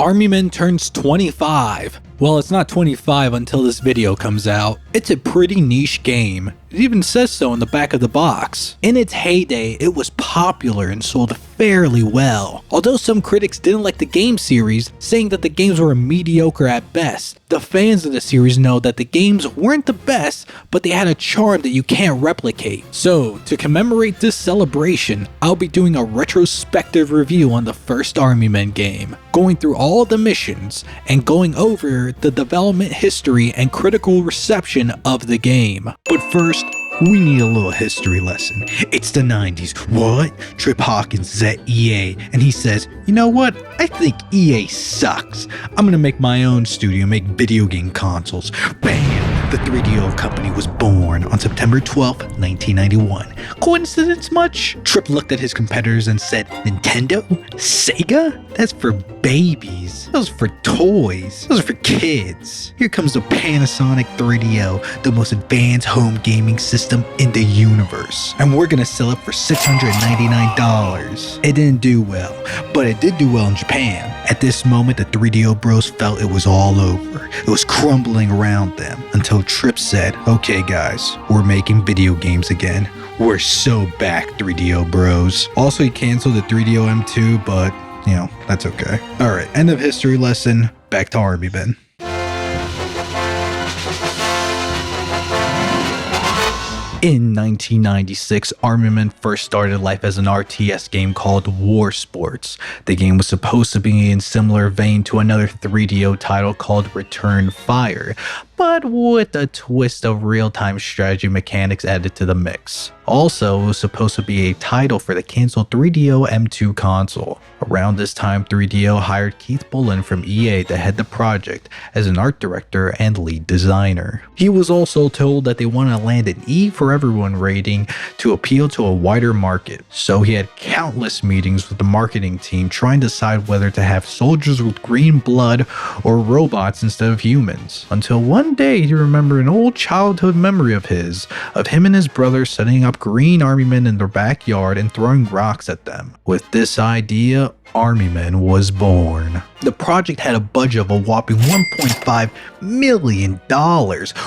Army Men turns 25. Well, it's not 25 until this video comes out. It's a pretty niche game. It even says so in the back of the box. In its heyday, it was popular and sold fairly well. Although some critics didn't like the game series, saying that the games were mediocre at best, the fans of the series know that the games weren't the best, but they had a charm that you can't replicate. So, to commemorate this celebration, I'll be doing a retrospective review on the first Army Men game, going through all the missions, and going over the development history and critical reception of the game. But first, we need a little history lesson. It's the 90s. What? Trip Hawkins is at EA, and he says, you know what? I think EA sucks. I'm gonna make my own studio, make video game consoles. Bam! The 3DO company was born on September 12th, 1991. Coincidence much? Trip looked at his competitors and said, Nintendo? Sega? That's for babies. Those are for toys. Those are for kids. Here comes the Panasonic 3DO, the most advanced home gaming system in the universe. And we're gonna sell it for $699. It didn't do well, but it did do well in Japan. At this moment, the 3DO bros felt it was all over. It was crumbling around them until Trip said, okay guys, we're making video games again. We're so back, 3DO bros. Also, he canceled the 3DO M2, but you know, that's okay. Alright, end of history lesson. Back to Army Men. In 1996, Army Men first started life as an RTS game called War Sports. The game was supposed to be in similar vein to another 3DO title called Return Fire, but with a twist of real-time strategy mechanics added to the mix. Also, it was supposed to be a title for the canceled 3DO M2 console. Around this time, 3DO hired Keith Bullen from EA to head the project as an art director and lead designer. He was also told that they wanted to land an E for everyone rating to appeal to a wider market, so he had countless meetings with the marketing team trying to decide whether to have soldiers with green blood or robots instead of humans. Until one day he remembered an old childhood memory of him and his brother setting up green Army Men in their backyard and throwing rocks at them. With this idea, Army Men was born. The project had a budget of a whopping $1.5 million,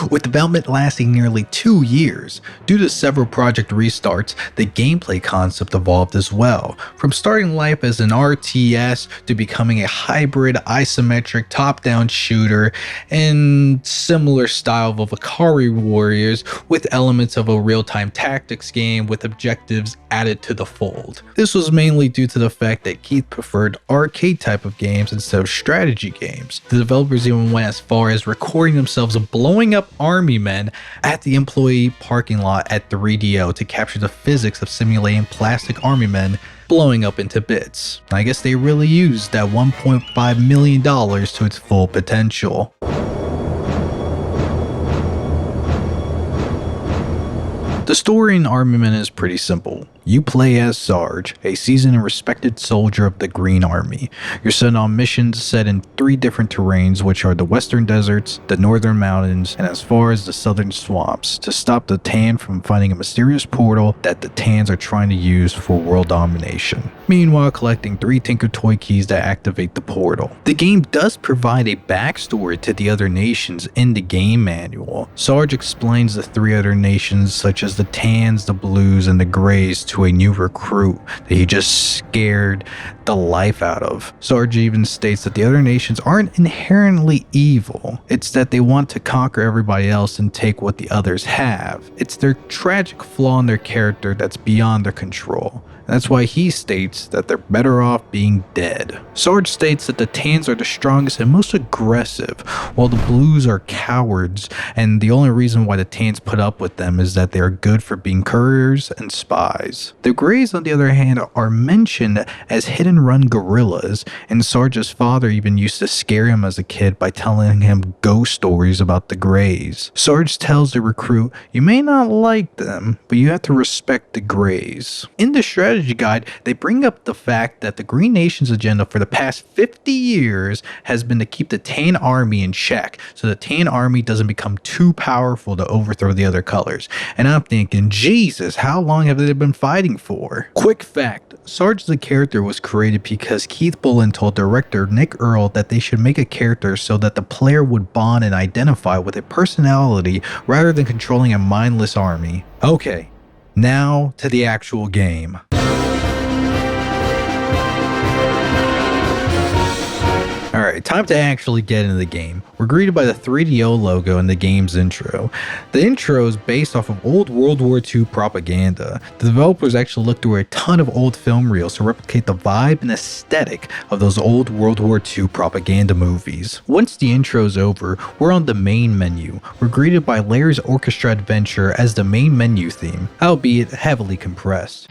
with development lasting nearly 2 years. Due to several project restarts, the gameplay concept evolved as well, from starting life as an RTS to becoming a hybrid isometric top-down shooter in similar style of Valkyrie Warriors with elements of a real-time tactics game with objectives added to the fold. This was mainly due to the fact that Keith preferred arcade type of games instead of strategy games. The developers even went as far as recording themselves blowing up Army Men at the employee parking lot at 3DO to capture the physics of simulating plastic Army Men blowing up into bits. I guess they really used that $1.5 million to its full potential. The story in Army Men is pretty simple. You play as Sarge, a seasoned and respected soldier of the Green Army. You're sent on missions set in 3 different terrains, which are the western deserts, the northern mountains, and as far as the southern swamps, to stop the Tan from finding a mysterious portal that the Tans are trying to use for world domination. Meanwhile, collecting 3 Tinker Toy keys that activate the portal. The game does provide a backstory to the other nations in the game manual. Sarge explains the 3 other nations, such as the Tans, the Blues, and the Greys, to a new recruit that he just scared the life out of. Sarge even states that the other nations aren't inherently evil. It's that they want to conquer everybody else and take what the others have. It's their tragic flaw in their character that's beyond their control. That's why he states that they're better off being dead. Sarge states that the Tans are the strongest and most aggressive, while the Blues are cowards, and the only reason why the Tans put up with them is that they are good for being couriers and spies. The Greys, on the other hand, are mentioned as hit-and-run guerrillas, and Sarge's father even used to scare him as a kid by telling him ghost stories about the Greys. Sarge tells the recruit, you may not like them, but you have to respect the Greys. In the strategy guide, they bring up the fact that the Green Nation's agenda for the past 50 years has been to keep the Tan Army in check, so the Tan Army doesn't become too powerful to overthrow the other colors. And I'm thinking, Jesus, how long have they been fighting fighting for. Quick fact, Sarge the character was created because Keith Bullen told director Nick Earl that they should make a character so that the player would bond and identify with a personality rather than controlling a mindless army. Okay, now to the actual game. Alright, time to actually get into the game. We're greeted by the 3DO logo in the game's intro. The intro is based off of old World War II propaganda. The developers actually looked through a ton of old film reels to replicate the vibe and aesthetic of those old World War II propaganda movies. Once the intro is over, we're on the main menu. We're greeted by Larry's Orchestra Adventure as the main menu theme, albeit heavily compressed.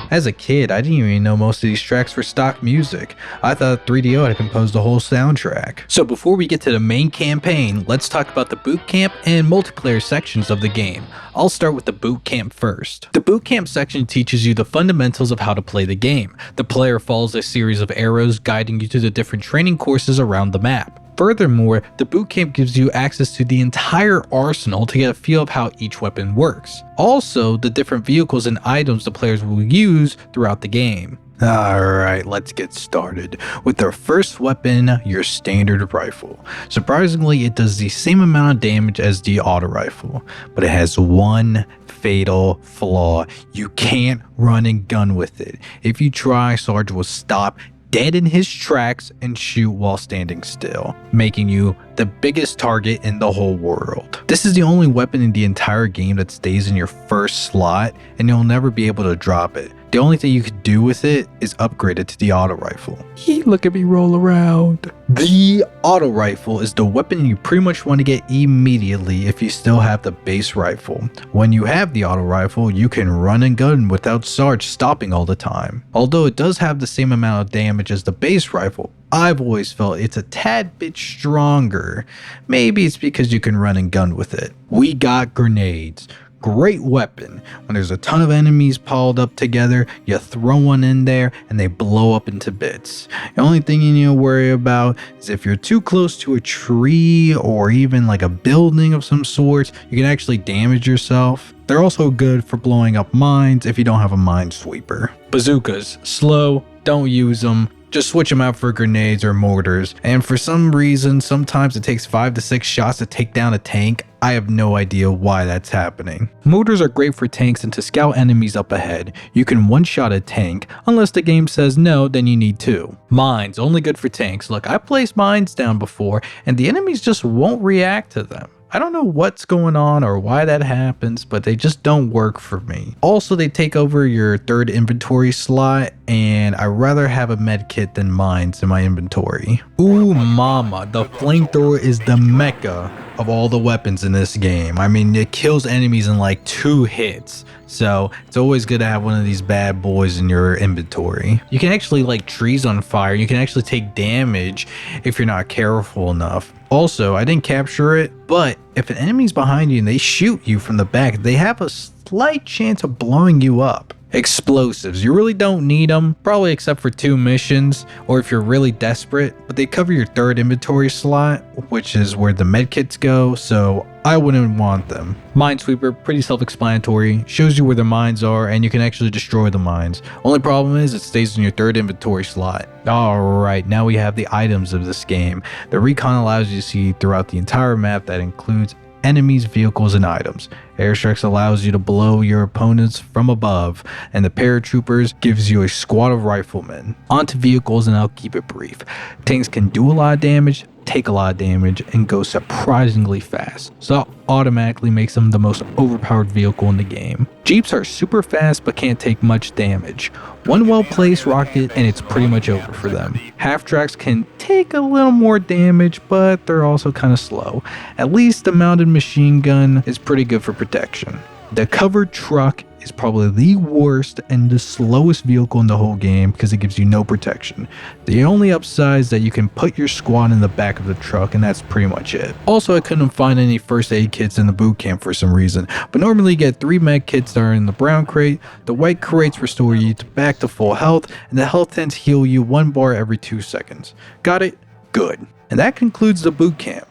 As a kid, I didn't even know most of these tracks were stock music. I thought 3DO had composed the whole soundtrack. So before we get to the main campaign, let's talk about the boot camp and multiplayer sections of the game. I'll start with the boot camp first. The boot camp section teaches you the fundamentals of how to play the game. The player follows a series of arrows guiding you to the different training courses around the map. Furthermore, the boot camp gives you access to the entire arsenal to get a feel of how each weapon works. Also, the different vehicles and items the players will use throughout the game. Alright, let's get started. With our first weapon, your standard rifle. Surprisingly, it does the same amount of damage as the auto rifle, but it has one fatal flaw. You can't run and gun with it. If you try, Sarge will stop dead in his tracks and shoot while standing still, making you the biggest target in the whole world. This is the only weapon in the entire game that stays in your first slot, and you'll never be able to drop it. The only thing you could do with it is upgrade it to the auto rifle. Look at me roll around. The auto rifle is the weapon you pretty much want to get immediately if you still have the base rifle. When you have the auto rifle, you can run and gun without Sarge stopping all the time. Although it does have the same amount of damage as the base rifle, I've always felt it's a tad bit stronger. Maybe it's because you can run and gun with it. We got grenades. Great weapon. When there's a ton of enemies piled up together, you throw one in there and they blow up into bits. The only thing you need to worry about is if you're too close to a tree or even like a building of some sort, you can actually damage yourself. They're also good for blowing up mines if you don't have a minesweeper. Bazookas, slow, don't use them. Just switch them out for grenades or mortars, and for some reason, sometimes it takes 5 to 6 shots to take down a tank. I have no idea why that's happening. Mortars are great for tanks and to scout enemies up ahead. You can one-shot a tank, unless the game says no, then you need 2. Mines, only good for tanks. Look, I placed mines down before, and the enemies just won't react to them. I don't know what's going on or why that happens, but they just don't work for me. Also, they take over your third inventory slot, and I'd rather have a med kit than mines in my inventory. Ooh mama, the flamethrower is the mecca of all the weapons in this game. I mean, it kills enemies in like 2 hits. So it's always good to have one of these bad boys in your inventory. You can actually light trees on fire. You can actually take damage if you're not careful enough. Also, I didn't capture it, but if an enemy's behind you and they shoot you from the back, they have a slight chance of blowing you up. Explosives, you really don't need them, probably except for 2 missions or if you're really desperate, but they cover your third inventory slot, which is where the medkits go, so I wouldn't want them. Minesweeper, pretty self-explanatory, shows you where the mines are and you can actually destroy the mines. Only problem is it stays in your third inventory slot. Alright, now we have the items of this game. The recon allows you to see throughout the entire map that includes enemies, vehicles, and items. Airstrikes allows you to blow your opponents from above, and the paratroopers gives you a squad of riflemen. Onto vehicles, and I'll keep it brief. Tanks can do a lot of damage, take a lot of damage, and go surprisingly fast, so that automatically makes them the most overpowered vehicle in the game. Jeeps are super fast but can't take much damage. One well-placed rocket and it's pretty much over for them. Half-tracks can take a little more damage, but they're also kind of slow. At least the mounted machine gun is pretty good for protection. The covered truck is probably the worst and the slowest vehicle in the whole game because it gives you no protection. The only upside is that you can put your squad in the back of the truck, and that's pretty much it. Also, I couldn't find any first aid kits in the boot camp for some reason, but normally you get 3 med kits that are in the brown crate. The white crates restore you back to full health, and the health tents heal you 1 bar every 2 seconds. Got it? Good. And that concludes the boot camp.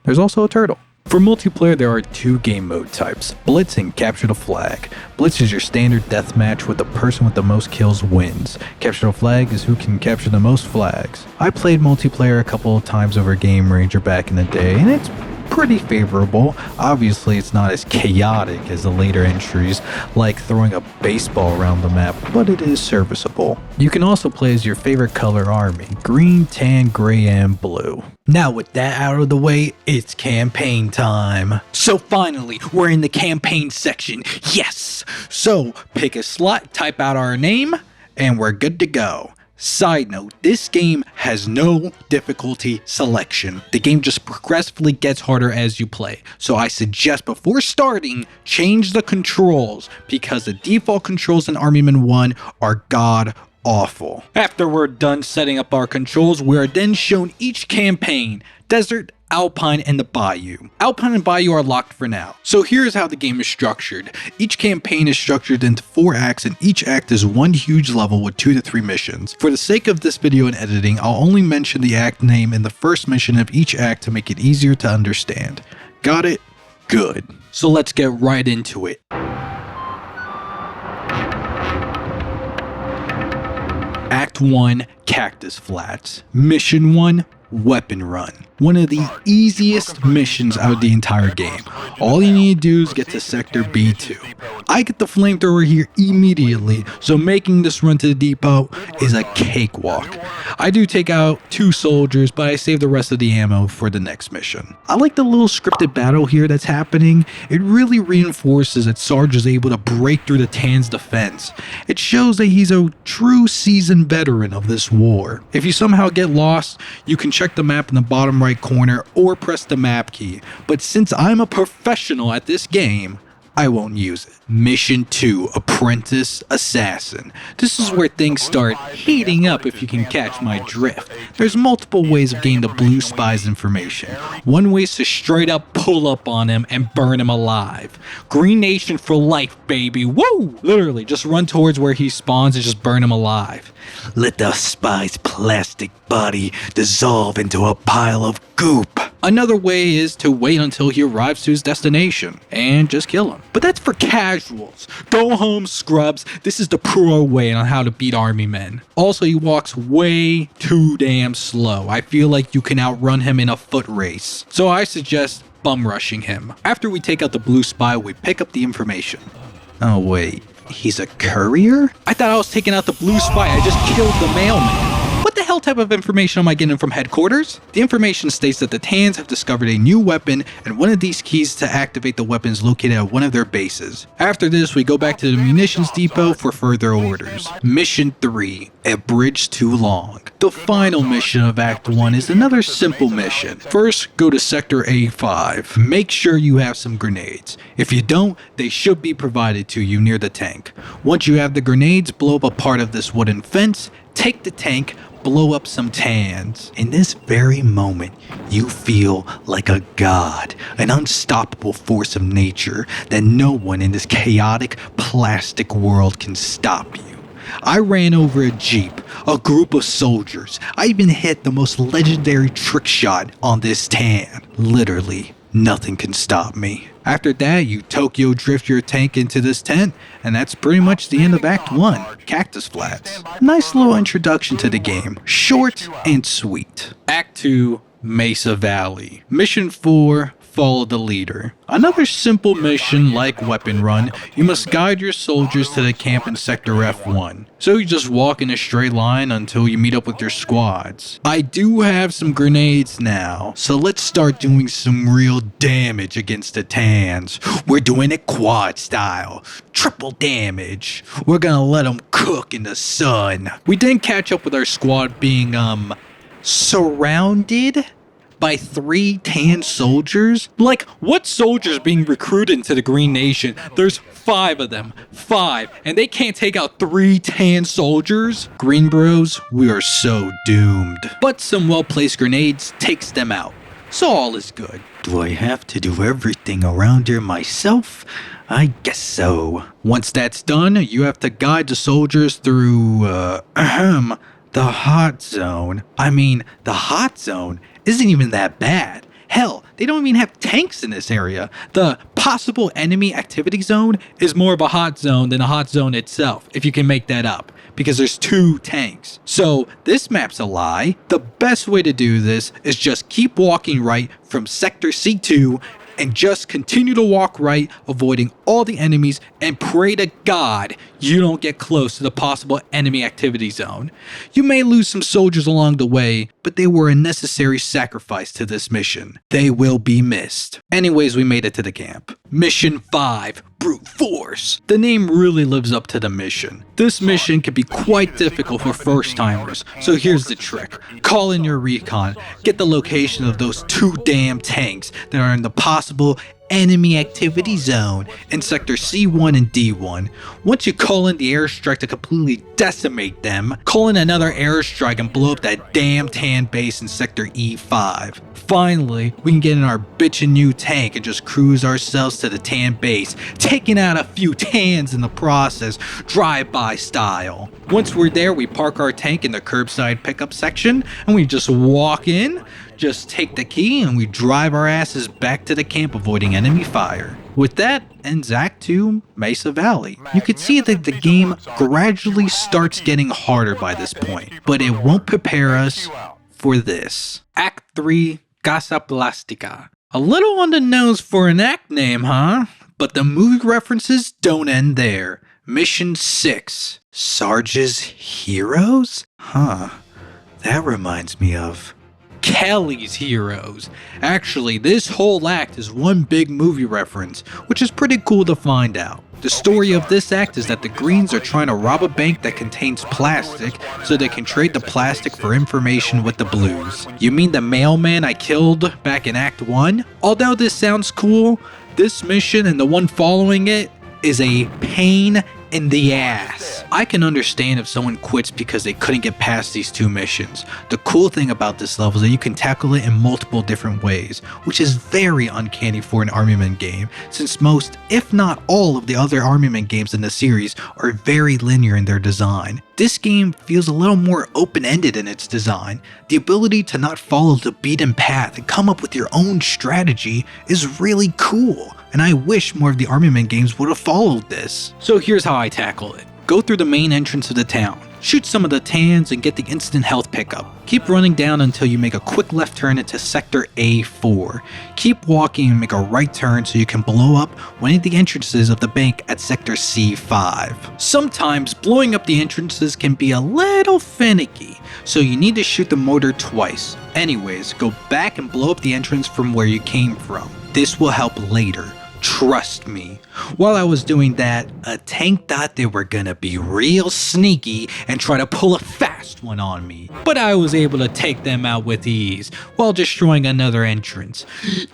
There's also a turtle. For multiplayer, there are two game mode types, Blitz and Capture the Flag. Blitz is your standard deathmatch with the person with the most kills wins. Capture the Flag is who can capture the most flags. I played multiplayer a couple of times over Game Ranger back in the day, and it's pretty favorable. Obviously, it's not as chaotic as the later entries, like throwing a baseball around the map, but it is serviceable. You can also play as your favorite color army, green, tan, gray, and blue. Now with that out of the way, it's campaign time. So finally, we're in the campaign section. Yes! So pick a slot, type out our name, and we're good to go. Side note, this game has no difficulty selection. The game just progressively gets harder as you play. So I suggest before starting, change the controls because the default controls in Army Men 1 are god awful. After we're done setting up our controls, we are then shown each campaign, Desert, Alpine, and the Bayou. Alpine and Bayou are locked for now. So here's how the game is structured. Each campaign is structured into 4 acts, and each act is one huge level with 2 to 3 missions. For the sake of this video and editing, I'll only mention the act name in the first mission of each act to make it easier to understand. Got it? Good. So let's get right into it. Act 1, Cactus Flats. Mission 1, Weapon Run. One of the easiest missions out of the entire game. All you need to do is get to Sector B2. I get the flamethrower here immediately, so making this run to the depot is a cakewalk. I do take out 2 soldiers, but I save the rest of the ammo for the next mission. I like the little scripted battle here that's happening. It really reinforces that Sarge is able to break through the Tan's defense. It shows that he's a true seasoned veteran of this war. If you somehow get lost, you can check the map in the bottom right corner or press the map key, but since I'm a professional at this game, I won't use it. Mission 2, Apprentice Assassin. This is where things start heating up if you can catch my drift. There's multiple ways of getting the blue spy's information. One way is to straight up pull up on him and burn him alive. Green Nation for life, baby. Woo! Literally, just run towards where he spawns and just burn him alive. Let the spy's plastic body dissolve into a pile of goop. Another way is to wait until he arrives to his destination and just kill him. But that's for casuals. Go home, scrubs. This is the pro way on how to beat army men. Also, he walks way too damn slow. I feel like you can outrun him in a foot race. So I suggest bum rushing him. After we take out the blue spy, we pick up the information. Oh wait, he's a courier? I thought I was taking out the blue spy. I just killed the mailman. What the hell type of information am I getting from headquarters? The information states that the Tans have discovered a new weapon, and one of these keys to activate the weapon is located at one of their bases. After this, we go back to the munitions depot for further orders. Mission 3, A Bridge Too Long. The final mission of Act 1 is another simple mission. First, go to Sector A5. Make sure you have some grenades. If you don't, they should be provided to you near the tank. Once you have the grenades, blow up a part of this wooden fence, take the tank, blow up some Tans. In this very moment, you feel like a god, an unstoppable force of nature that no one in this chaotic plastic world can stop you. I ran over a jeep, a group of soldiers. I even hit the most legendary trick shot on this Tan. Literally, nothing can stop me. After that, you Tokyo drift your tank into this tent, and that's pretty much the end of Act 1, Cactus Flats. Nice little introduction to the game, short and sweet. Act 2, Mesa Valley. Mission 4, Follow the Leader. Another simple mission like Weapon Run, you must guide your soldiers to the camp in Sector F1. So you just walk in a straight line until you meet up with your squads. I do have some grenades now, so let's start doing some real damage against the Tans. We're doing it quad style, triple damage. We're gonna let them cook in the sun. We then catch up with our squad being, surrounded by 3 Tan soldiers? Like, what soldiers being recruited into the Green Nation? There's 5 of them. 5. And they can't take out 3 Tan soldiers? Green Bros, we are so doomed. But some well-placed grenades takes them out. So all is good. Do I have to do everything around here myself? I guess so. Once that's done, you have to guide the soldiers through, the hot zone. I mean, the hot zone isn't even that bad. Hell, they don't even have tanks in this area. The possible enemy activity zone is more of a hot zone than a hot zone itself, if you can make that up, because there's 2 tanks. So this map's a lie. The best way to do this is just keep walking right from Sector C2 and just continue to walk right, avoiding all the enemies, and pray to God you don't get close to the possible enemy activity zone. You may lose some soldiers along the way, but they were a necessary sacrifice to this mission. They will be missed. Anyways, we made it to the camp. Mission 5, Brute Force. The name really lives up to the mission. This mission can be quite difficult for first timers, so here's the trick. Call in your recon, get the location of those 2 damn tanks that are in the possible enemy activity zone in Sector C1 and D1. Once you call in the airstrike to completely decimate them, call in another airstrike and blow up that damn tan base in Sector E5. Finally, we can get in our bitchin' new tank and just cruise ourselves to the tan base, taking out a few tans in the process, drive-by style. Once we're there, we park our tank in the curbside pickup section and we just walk in, just take the key, and we drive our asses back to the camp, avoiding enemy fire. With that ends Act 2, Mesa Valley. You can see that the game gradually starts getting harder by this point, but it won't prepare us for this. Act 3, Casa Plástica. A little on the nose for an act name, huh? But the movie references don't end there. Mission 6, Sarge's Heroes? Huh, that reminds me of Kelly's Heroes. Actually, this whole act is one big movie reference, which is pretty cool to find out. The story of this act is that the Greens are trying to rob a bank that contains plastic so they can trade the plastic for information with the Blues. You mean the mailman I killed back in Act 1? Although this sounds cool, this mission and the one following it is a pain in the ass. I can understand if someone quits because they couldn't get past these 2 missions. The cool thing about this level is that you can tackle it in multiple different ways, which is very uncanny for an Armament game, since most, if not all, of the other Armament games in the series are very linear in their design. This game feels a little more open-ended in its design. The ability to not follow the beaten path and come up with your own strategy is really cool, and I wish more of the Armament games would have followed this. So here's how I tackle it. Go through the main entrance of the town, shoot some of the tans and get the instant health pickup. Keep running down until you make a quick left turn into Sector A4. Keep walking and make a right turn so you can blow up one of the entrances of the bank at Sector C5. Sometimes blowing up the entrances can be a little finicky, so you need to shoot the mortar twice. Anyways, go back and blow up the entrance from where you came from. This will help later. Trust me. While I was doing that, a tank thought they were gonna be real sneaky and try to pull a fast one on me. But I was able to take them out with ease while destroying another entrance.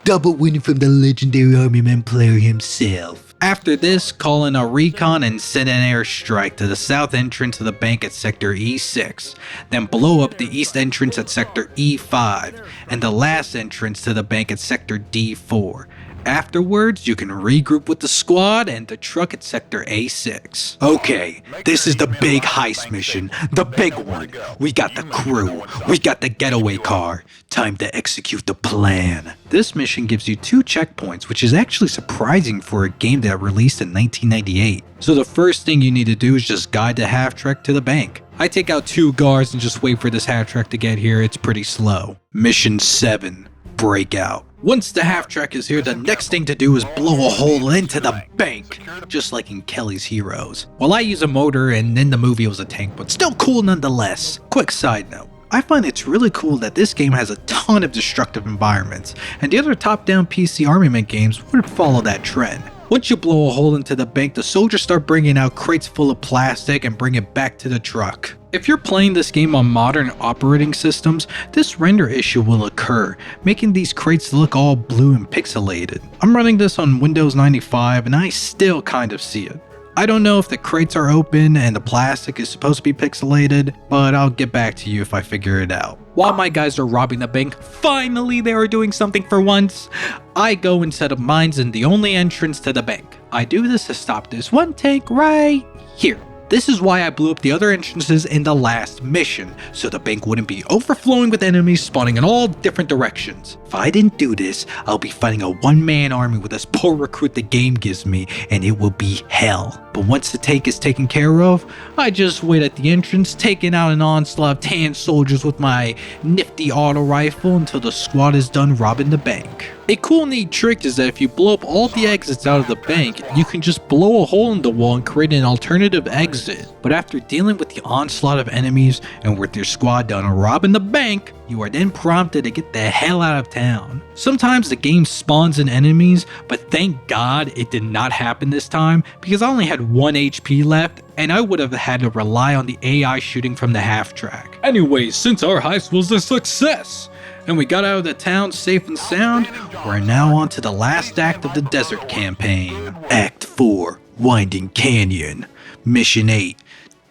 Double win from the legendary Armament player himself. After this, call in a recon and send an airstrike to the south entrance of the bank at Sector E6, then blow up the east entrance at Sector E5, and the last entrance to the bank at Sector D4. Afterwards, you can regroup with the squad and the truck at Sector A6. Okay, this is the Big Heist Mission, the big one. We got the crew, we got the getaway car. Time to execute the plan. This mission gives you 2 checkpoints, which is actually surprising for a game that released in 1998. So the first thing you need to do is just guide the half-track to the bank. I take out 2 guards and just wait for this half-track to get here. It's pretty slow. Mission 7, Breakout. Once the half-track is here, the next thing to do is blow a hole into the bank, just like in Kelly's Heroes. Well, I use a motor and in the movie it was a tank, but still cool nonetheless. Quick side note. I find it's really cool that this game has a ton of destructive environments, and the other top-down PC Armament games would follow that trend. Once you blow a hole into the bank, the soldiers start bringing out crates full of plastic and bring it back to the truck. If you're playing this game on modern operating systems, this render issue will occur, making these crates look all blue and pixelated. I'm running this on Windows 95 and I still kind of see it. I don't know if the crates are open and the plastic is supposed to be pixelated, but I'll get back to you if I figure it out. While my guys are robbing the bank, finally they are doing something for once, I go and set up mines in the only entrance to the bank. I do this to stop this one tank right here. This is why I blew up the other entrances in the last mission, so the bank wouldn't be overflowing with enemies spawning in all different directions. If I didn't do this, I'll be fighting a one-man army with this poor recruit the game gives me, and it will be hell. But once the tank is taken care of, I just wait at the entrance, taking out an onslaught of tan soldiers with my nifty auto rifle until the squad is done robbing the bank. A cool neat trick is that if you blow up all the exits out of the bank, you can just blow a hole in the wall and create an alternative exit. But after dealing with the onslaught of enemies and with your squad done robbing the bank, you are then prompted to get the hell out of town. Sometimes the game spawns in enemies, but thank God it did not happen this time because I only had 1 HP left and I would have had to rely on the AI shooting from the half track. Anyways, since our heist was a success, and we got out of the town safe and sound, we're now on to the last act of the desert campaign. Act 4, Winding Canyon. Mission 8,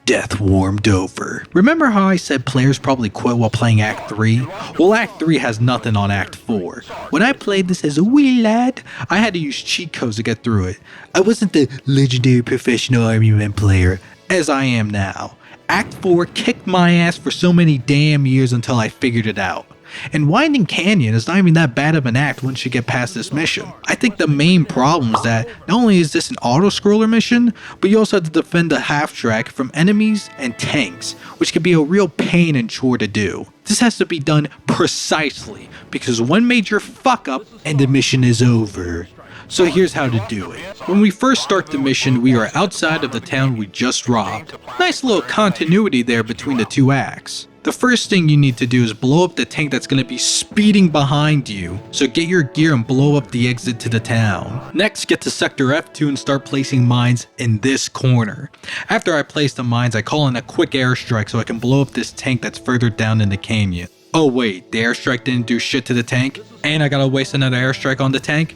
Death Warmed Over. Remember how I said players probably quit while playing Act 3? Well, Act 3 has nothing on Act 4. When I played this as a wee lad, I had to use cheat codes to get through it. I wasn't the legendary professional armament player, as I am now. Act 4 kicked my ass for so many damn years until I figured it out. And Winding Canyon is not even that bad of an act once you get past this mission. I think the main problem is that not only is this an auto-scroller mission, but you also have to defend the half-track from enemies and tanks, which can be a real pain and chore to do. This has to be done precisely, because one major fuck-up and the mission is over. So here's how to do it. When we first start the mission, we are outside of the town we just robbed. Nice little continuity there between the two acts. The first thing you need to do is blow up the tank that's going to be speeding behind you, so get your gear and blow up the exit to the town. Next, get to Sector F2 and start placing mines in this corner. After I place the mines, I call in a quick airstrike so I can blow up this tank that's further down in the canyon. Oh wait, the airstrike didn't do shit to the tank? And I gotta waste another airstrike on the tank?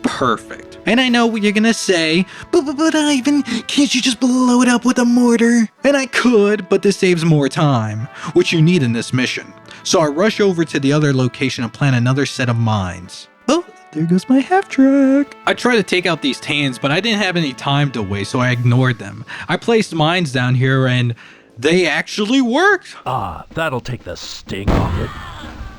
Perfect. And I know what you're gonna say, but Ivan, can't you just blow it up with a mortar? And I could, but this saves more time, which you need in this mission. So I rush over to the other location and plant another set of mines. Oh, there goes my half track. I tried to take out these tans, but I didn't have any time to waste, so I ignored them. I placed mines down here and they actually worked. Ah, that'll take the sting off it.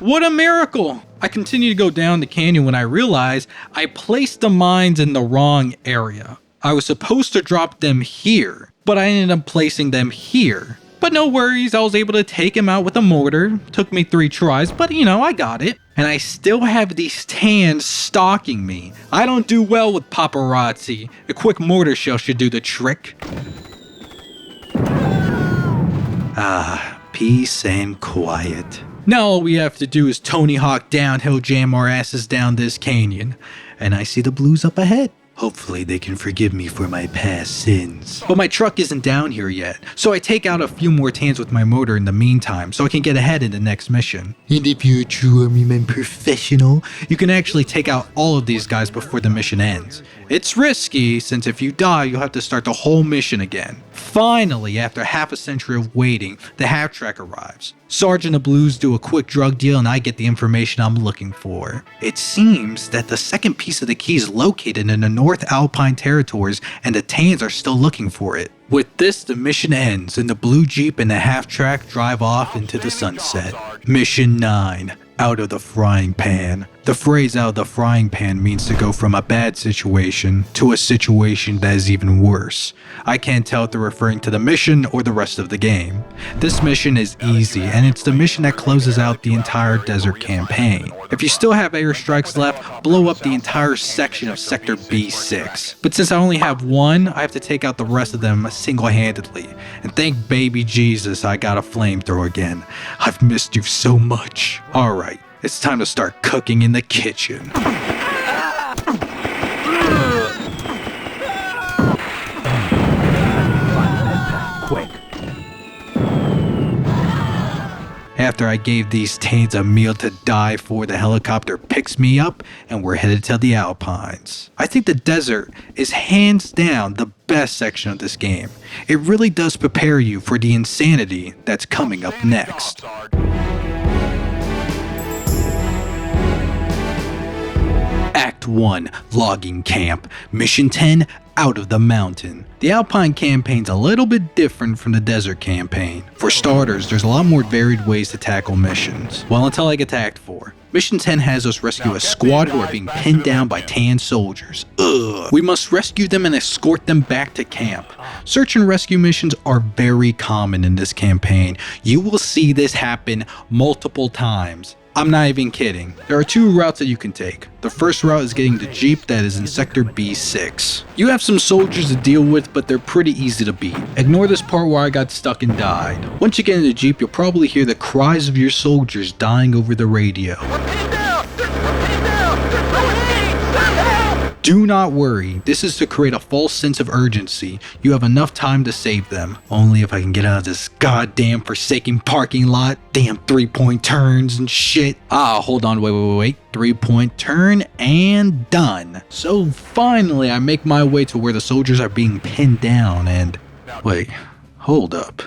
What a miracle! I continue to go down the canyon when I realize I placed the mines in the wrong area. I was supposed to drop them here, but I ended up placing them here. But no worries, I was able to take him out with a mortar. Took me 3 tries, but you know, I got it. And I still have these tans stalking me. I don't do well with paparazzi. A quick mortar shell should do the trick. Ah, peace and quiet. Now all we have to do is Tony Hawk downhill jam our asses down this canyon. And I see the blues up ahead. Hopefully they can forgive me for my past sins. But my truck isn't down here yet, so I take out a few more tans with my motor in the meantime so I can get ahead in the next mission. And if you're a true armyman professional, you can actually take out all of these guys before the mission ends. It's risky, since if you die, you'll have to start the whole mission again. Finally, after half a century of waiting, the half-track arrives. Sarge and the Blues do a quick drug deal and I get the information I'm looking for. It seems that the second piece of the key is located in the North Alpine territories and the Tans are still looking for it. With this, the mission ends and the blue Jeep and the half-track drive off into the sunset. Mission 9. Out of the frying pan. The phrase out of the frying pan means to go from a bad situation to a situation that is even worse. I can't tell if they're referring to the mission or the rest of the game. This mission is easy and it's the mission that closes out the entire desert campaign. If you still have airstrikes left, blow up the entire section of Sector B6. But since I only have one, I have to take out the rest of them single-handedly. And thank baby Jesus I got a flamethrower again. I've missed you so much. Alright, it's time to start cooking in the kitchen. Quick. After I gave these Tanes a meal to die for, the helicopter picks me up and we're headed to the Alpines. I think the desert is hands down the best section of this game. It really does prepare you for the insanity that's coming up next. Act 1, Logging Camp. Mission 10, out of the mountain. The Alpine campaign's a little bit different from the desert campaign. For starters, there's a lot more varied ways to tackle missions. Well, until I get to Act 4. Mission 10 has us rescue a squad who are being pinned down by tan soldiers. Ugh. We must rescue them and escort them back to camp. Search and rescue missions are very common in this campaign. You will see this happen multiple times. I'm not even kidding. There are two routes that you can take. The first route is getting the Jeep that is in Sector B6. You have some soldiers to deal with, but they're pretty easy to beat. Ignore this part where I got stuck and died. Once you get in the Jeep, you'll probably hear the cries of your soldiers dying over the radio. Do not worry, this is to create a false sense of urgency. You have enough time to save them. Only if I can get out of this goddamn forsaken parking lot. Damn 3-point turns and shit. Hold on, wait. 3-point turn and done. So finally I make my way to where the soldiers are being pinned down and... Wait, hold up.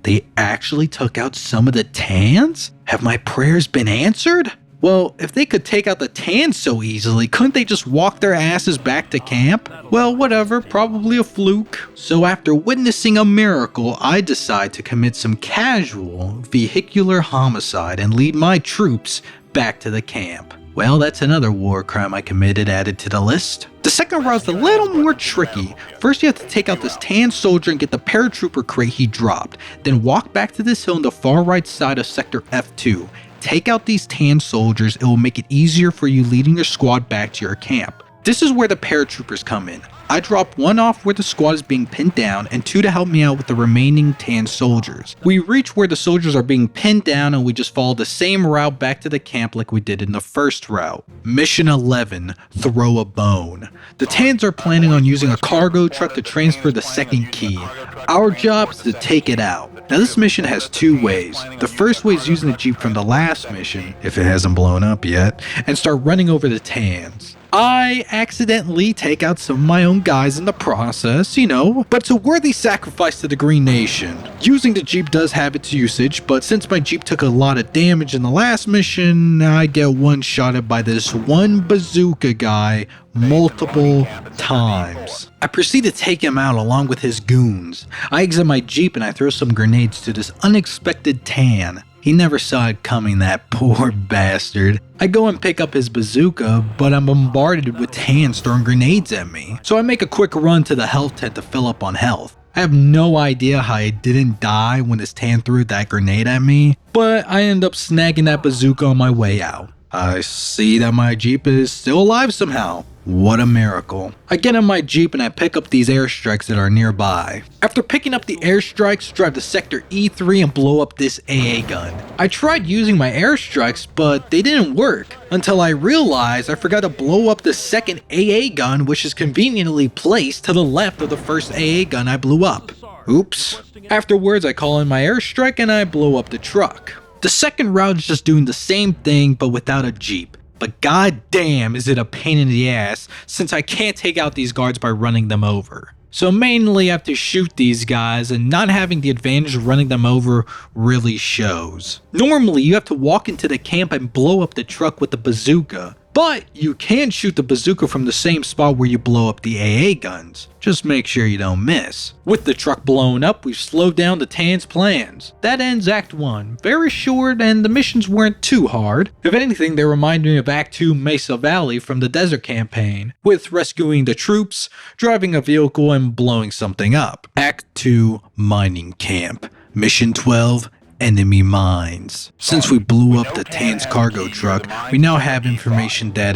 They actually took out some of the tans? Have my prayers been answered? Well, if they could take out the tans so easily, couldn't they just walk their asses back to camp? Well, whatever, probably a fluke. So after witnessing a miracle, I decide to commit some casual vehicular homicide and lead my troops back to the camp. Well, that's another war crime I committed added to the list. The second route's a little more tricky. First you have to take out this tan soldier and get the paratrooper crate he dropped, then walk back to this hill on the far right side of Sector F2. Take out these tan soldiers, it will make it easier for you leading your squad back to your camp. This is where the paratroopers come in. I drop one off where the squad is being pinned down and two to help me out with the remaining tan soldiers. We reach where the soldiers are being pinned down and we just follow the same route back to the camp like we did in the first route. Mission 11, throw a bone. The tans are planning on using a cargo truck to transfer the second key. Our job is to take it out. Now this mission has two ways. The first way is using the Jeep from the last mission, if it hasn't blown up yet, and start running over the tans. I accidentally take out some of my own guys in the process, but it's a worthy sacrifice to the Green Nation. Using the Jeep does have its usage, but since my Jeep took a lot of damage in the last mission, I get one-shotted by this one bazooka guy multiple times. I proceed to take him out along with his goons. I exit my Jeep and I throw some grenades to this unexpected tan. He never saw it coming, that poor bastard. I go and pick up his bazooka, but I'm bombarded with tans throwing grenades at me. So I make a quick run to the health tent to fill up on health. I have no idea how I didn't die when this tan threw that grenade at me, but I end up snagging that bazooka on my way out. I see that my Jeep is still alive somehow. What a miracle. I get in my Jeep and I pick up these airstrikes that are nearby. After picking up the airstrikes, drive to Sector E3 and blow up this AA gun. I tried using my airstrikes, but they didn't work, until I realized I forgot to blow up the second AA gun, which is conveniently placed to the left of the first AA gun I blew up. Oops. Afterwards, I call in my airstrike and I blow up the truck. The second route is just doing the same thing, but without a Jeep. But goddamn is it a pain in the ass since I can't take out these guards by running them over. So mainly I have to shoot these guys, and not having the advantage of running them over really shows. Normally you have to walk into the camp and blow up the truck with the bazooka, but you can shoot the bazooka from the same spot where you blow up the AA guns. Just make sure you don't miss. With the truck blown up, we've slowed down the Tan's plans. That ends Act 1. Very short, and the missions weren't too hard. If anything, they remind me of Act 2 Mesa Valley from the Desert Campaign, with rescuing the troops, driving a vehicle, and blowing something up. Act 2 Mining Camp. Mission 12, Enemy Mines. Since we blew up the Tan's cargo truck, we now have information that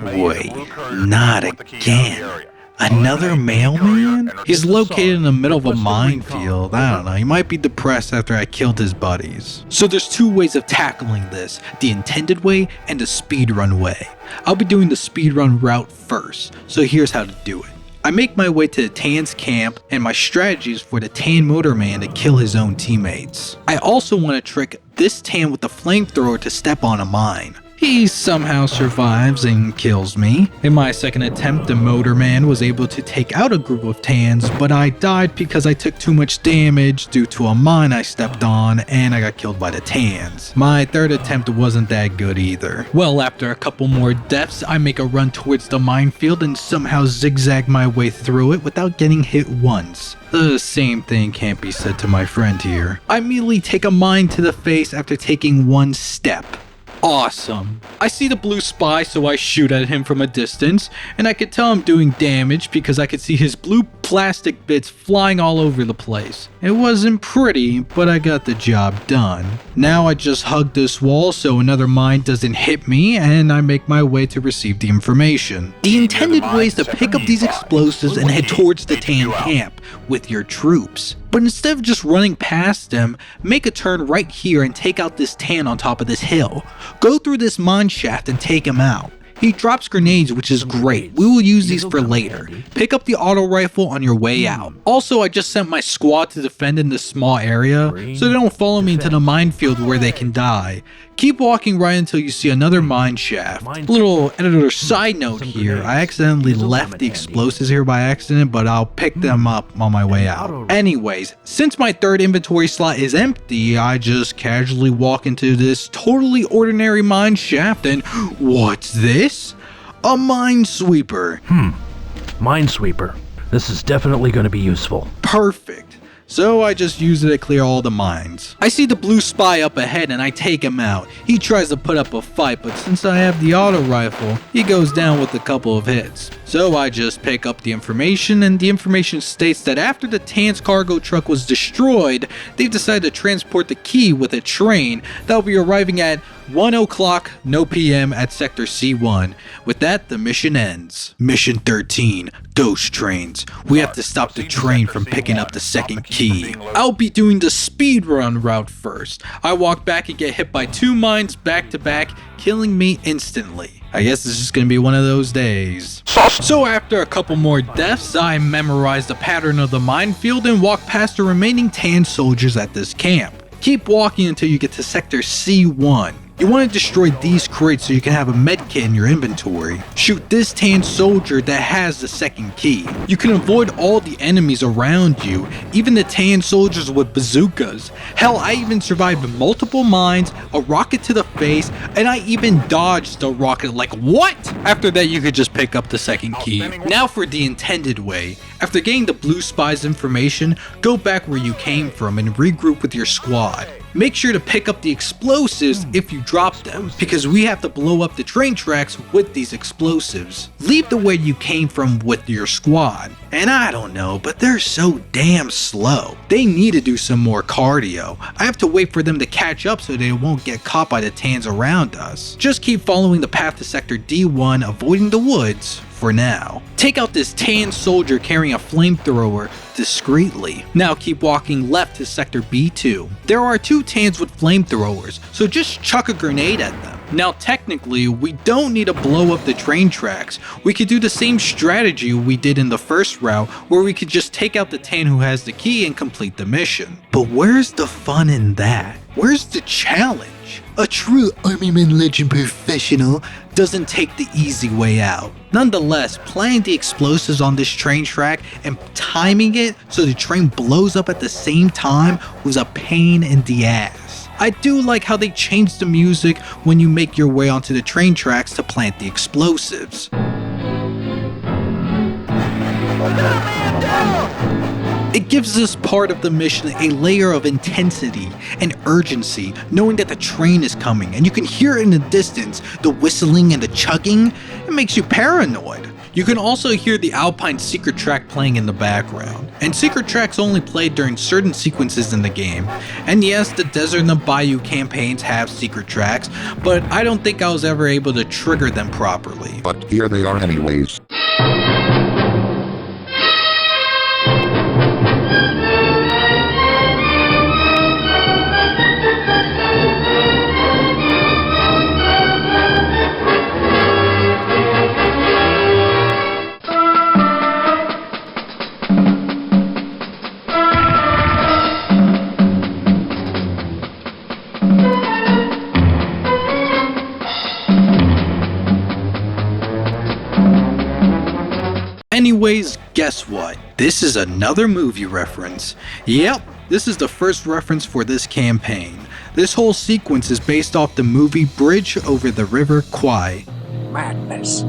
Wait, not again. Another mailman? He's located in the middle of a minefield. I don't know, he might be depressed after I killed his buddies. So there's two ways of tackling this, the intended way and the speedrun way. I'll be doing the speedrun route first, so here's how to do it. I make my way to the Tan's camp, and my strategy is for the Tan motorman to kill his own teammates. I also want to trick this Tan with the flamethrower to step on a mine. He somehow survives and kills me. In my second attempt, the motorman was able to take out a group of tans, but I died because I took too much damage due to a mine I stepped on and I got killed by the tans. My third attempt wasn't that good either. Well, after a couple more deaths, I make a run towards the minefield and somehow zigzag my way through it without getting hit once. The same thing can't be said to my friend here. I immediately take a mine to the face after taking one step. Awesome. I see the blue spy, so I shoot at him from a distance, and I could tell I'm doing damage because I could see his blue plastic bits flying all over the place. It wasn't pretty, but I got the job done. Now I just hug this wall so another mine doesn't hit me, and I make my way to receive the information. The intended way is to pick up these explosives and head towards the Tan camp with your troops. But instead of just running past them, make a turn right here and take out this Tan on top of this hill. Go through this mine shaft and take him out. He drops grenades, which is great. We will use these for later. Pick up the auto rifle on your way out. Also, I just sent my squad to defend in this small area, so they don't follow me into the minefield where they can die. Keep walking right until you see another mine shaft. Little editor side note here, I accidentally left the explosives here by accident, but I'll pick them up on my way out. Anyways, since my third inventory slot is empty, I just casually walk into this totally ordinary mine shaft and what's this? A minesweeper. Minesweeper. This is definitely going to be useful. Perfect. So I just use it to clear all the mines. I see the blue spy up ahead and I take him out. He tries to put up a fight, but since I have the auto rifle, he goes down with a couple of hits. So I just pick up the information, and the information states that after the Tan's cargo truck was destroyed, they've decided to transport the key with a train that will be arriving at 1 o'clock no PM at Sector C1. With that, the mission ends. Mission 13, Ghost Trains. We have to stop the train from picking up the second key. I'll be doing the speedrun route first. I walk back and get hit by 2 mines back to back, killing me instantly. I guess this is gonna be one of those days. So after a couple more deaths, I memorize the pattern of the minefield and walk past the remaining Tan soldiers at this camp. Keep walking until you get to Sector C1. You want to destroy these crates so you can have a medkit in your inventory. Shoot this Tan soldier that has the second key. You can avoid all the enemies around you, even the Tan soldiers with bazookas. Hell, I even survived multiple mines, a rocket to the face, and I even dodged the rocket. Like what? After that, you could just pick up the second key. Now for the intended way. After getting the blue spy's information, go back where you came from and regroup with your squad. Make sure to pick up the explosives if you drop them, because we have to blow up the train tracks with these explosives. Leave the way you came from with your squad. And I don't know, but they're so damn slow. They need to do some more cardio. I have to wait for them to catch up so they won't get caught by the Tans around us. Just keep following the path to Sector D1, avoiding the woods for now. Take out this Tan soldier carrying a flamethrower discreetly. Now keep walking left to Sector B2. There are 2 Tans with flamethrowers, so just chuck a grenade at them. Now technically, we don't need to blow up the train tracks. We could do the same strategy we did in the first route, where we could just take out the Tan who has the key and complete the mission. But where's the fun in that? Where's the challenge? A true Armyman Legend professional doesn't take the easy way out. Nonetheless, planting the explosives on this train track and timing it so the train blows up at the same time was a pain in the ass. I do like how they changed the music when you make your way onto the train tracks to plant the explosives. It gives this part of the mission a layer of intensity and urgency, knowing that the train is coming and you can hear it in the distance, the whistling and the chugging. It makes you paranoid. You can also hear the Alpine secret track playing in the background, and secret tracks only play during certain sequences in the game. And yes, the Desert and the Bayou campaigns have secret tracks, but I don't think I was ever able to trigger them properly. But here they are anyways. anyways, guess what? This is another movie reference. Yep, this is the first reference for this campaign. This whole sequence is based off the movie Bridge Over the River Kwai. Madness.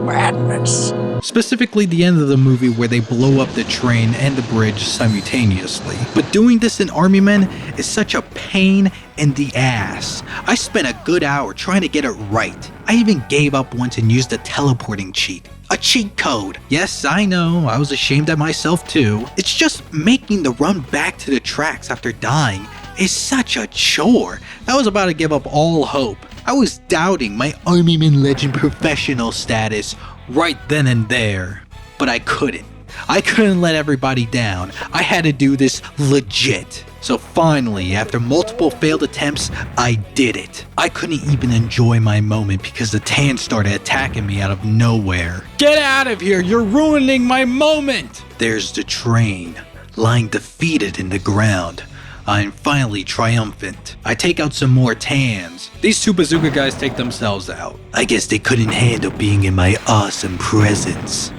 Madness. Specifically the end of the movie where they blow up the train and the bridge simultaneously. But doing this in Army Men is such a pain in the ass. I spent a good hour trying to get it right. I even gave up once and used a teleporting cheat. A cheat code. Yes, I know, I was ashamed at myself too. It's just making the run back to the tracks after dying is such a chore. I was about to give up all hope. I was doubting my Army Men Legend professional status right then and there. But I couldn't. I couldn't let everybody down. I had to do this legit. So finally, after multiple failed attempts, I did it. I couldn't even enjoy my moment because the Tan started attacking me out of nowhere. Get out of here, you're ruining my moment! There's the train, lying defeated in the ground. I'm finally triumphant. I take out some more Tans. These two bazooka guys take themselves out. I guess they couldn't handle being in my awesome presence.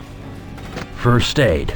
First aid.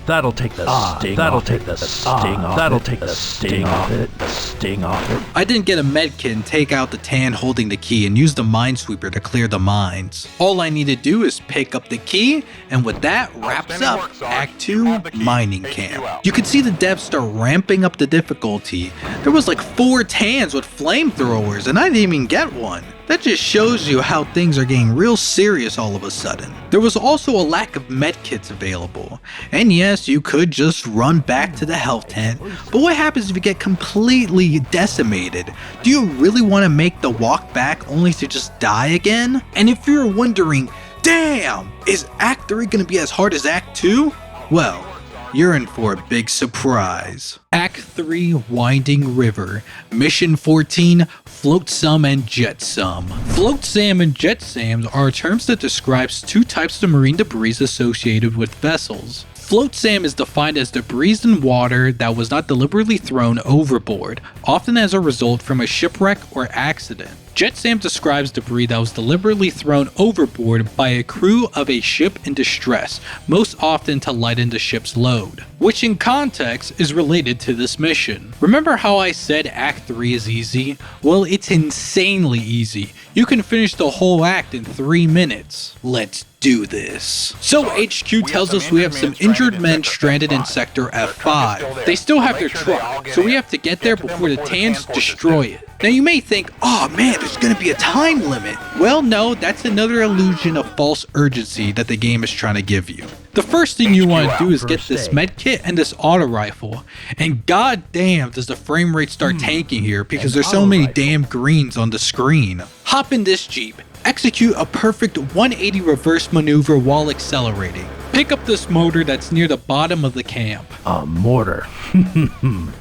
That'll take the sting. That'll take the sting off. That'll take the sting off it. The sting off it. I didn't get a med kit and take out the Tan holding the key and use the minesweeper to clear the mines. All I need to do is pick up the key, and with that wraps up Act 2 Mining Camp. You can see the devs start ramping up the difficulty. There was like 4 Tans with flamethrowers and I didn't even get one. That just shows you how things are getting real serious all of a sudden. There was also a lack of medkits available. And yes, you could just run back to the health tent, but what happens if you get completely decimated? Do you really want to make the walk back only to just die again? And if you're wondering, damn, is Act 3 gonna be as hard as Act 2? Well, you're in for a big surprise. Act 3 Winding River. Mission 14 Float Sam and Jet Sam. Float Sam and Jet Sams are terms that describes 2 types of marine debris associated with vessels. Float Sam is defined as debris in water that was not deliberately thrown overboard, often as a result from a shipwreck or accident. Jet Sam describes debris that was deliberately thrown overboard by a crew of a ship in distress, most often to lighten the ship's load, which in context is related to this mission. Remember how I said Act 3 is easy? Well, it's insanely easy. You can finish the whole act in 3 minutes. Let's do this. So HQ tells us we have some injured men stranded in Sector F5. They still have their truck, so we have to get there before the Tans destroy it. Now you may think, oh man, there's gonna be a time limit. Well no, that's another illusion of false urgency that the game is trying to give you. The first thing you want to do is get this med kit and this auto rifle. And god damn does the frame rate start tanking here because there's so many damn greens on the screen. Hop in this Jeep. Execute a perfect 180 reverse maneuver while accelerating. Pick up this motor that's near the bottom of the camp. A mortar.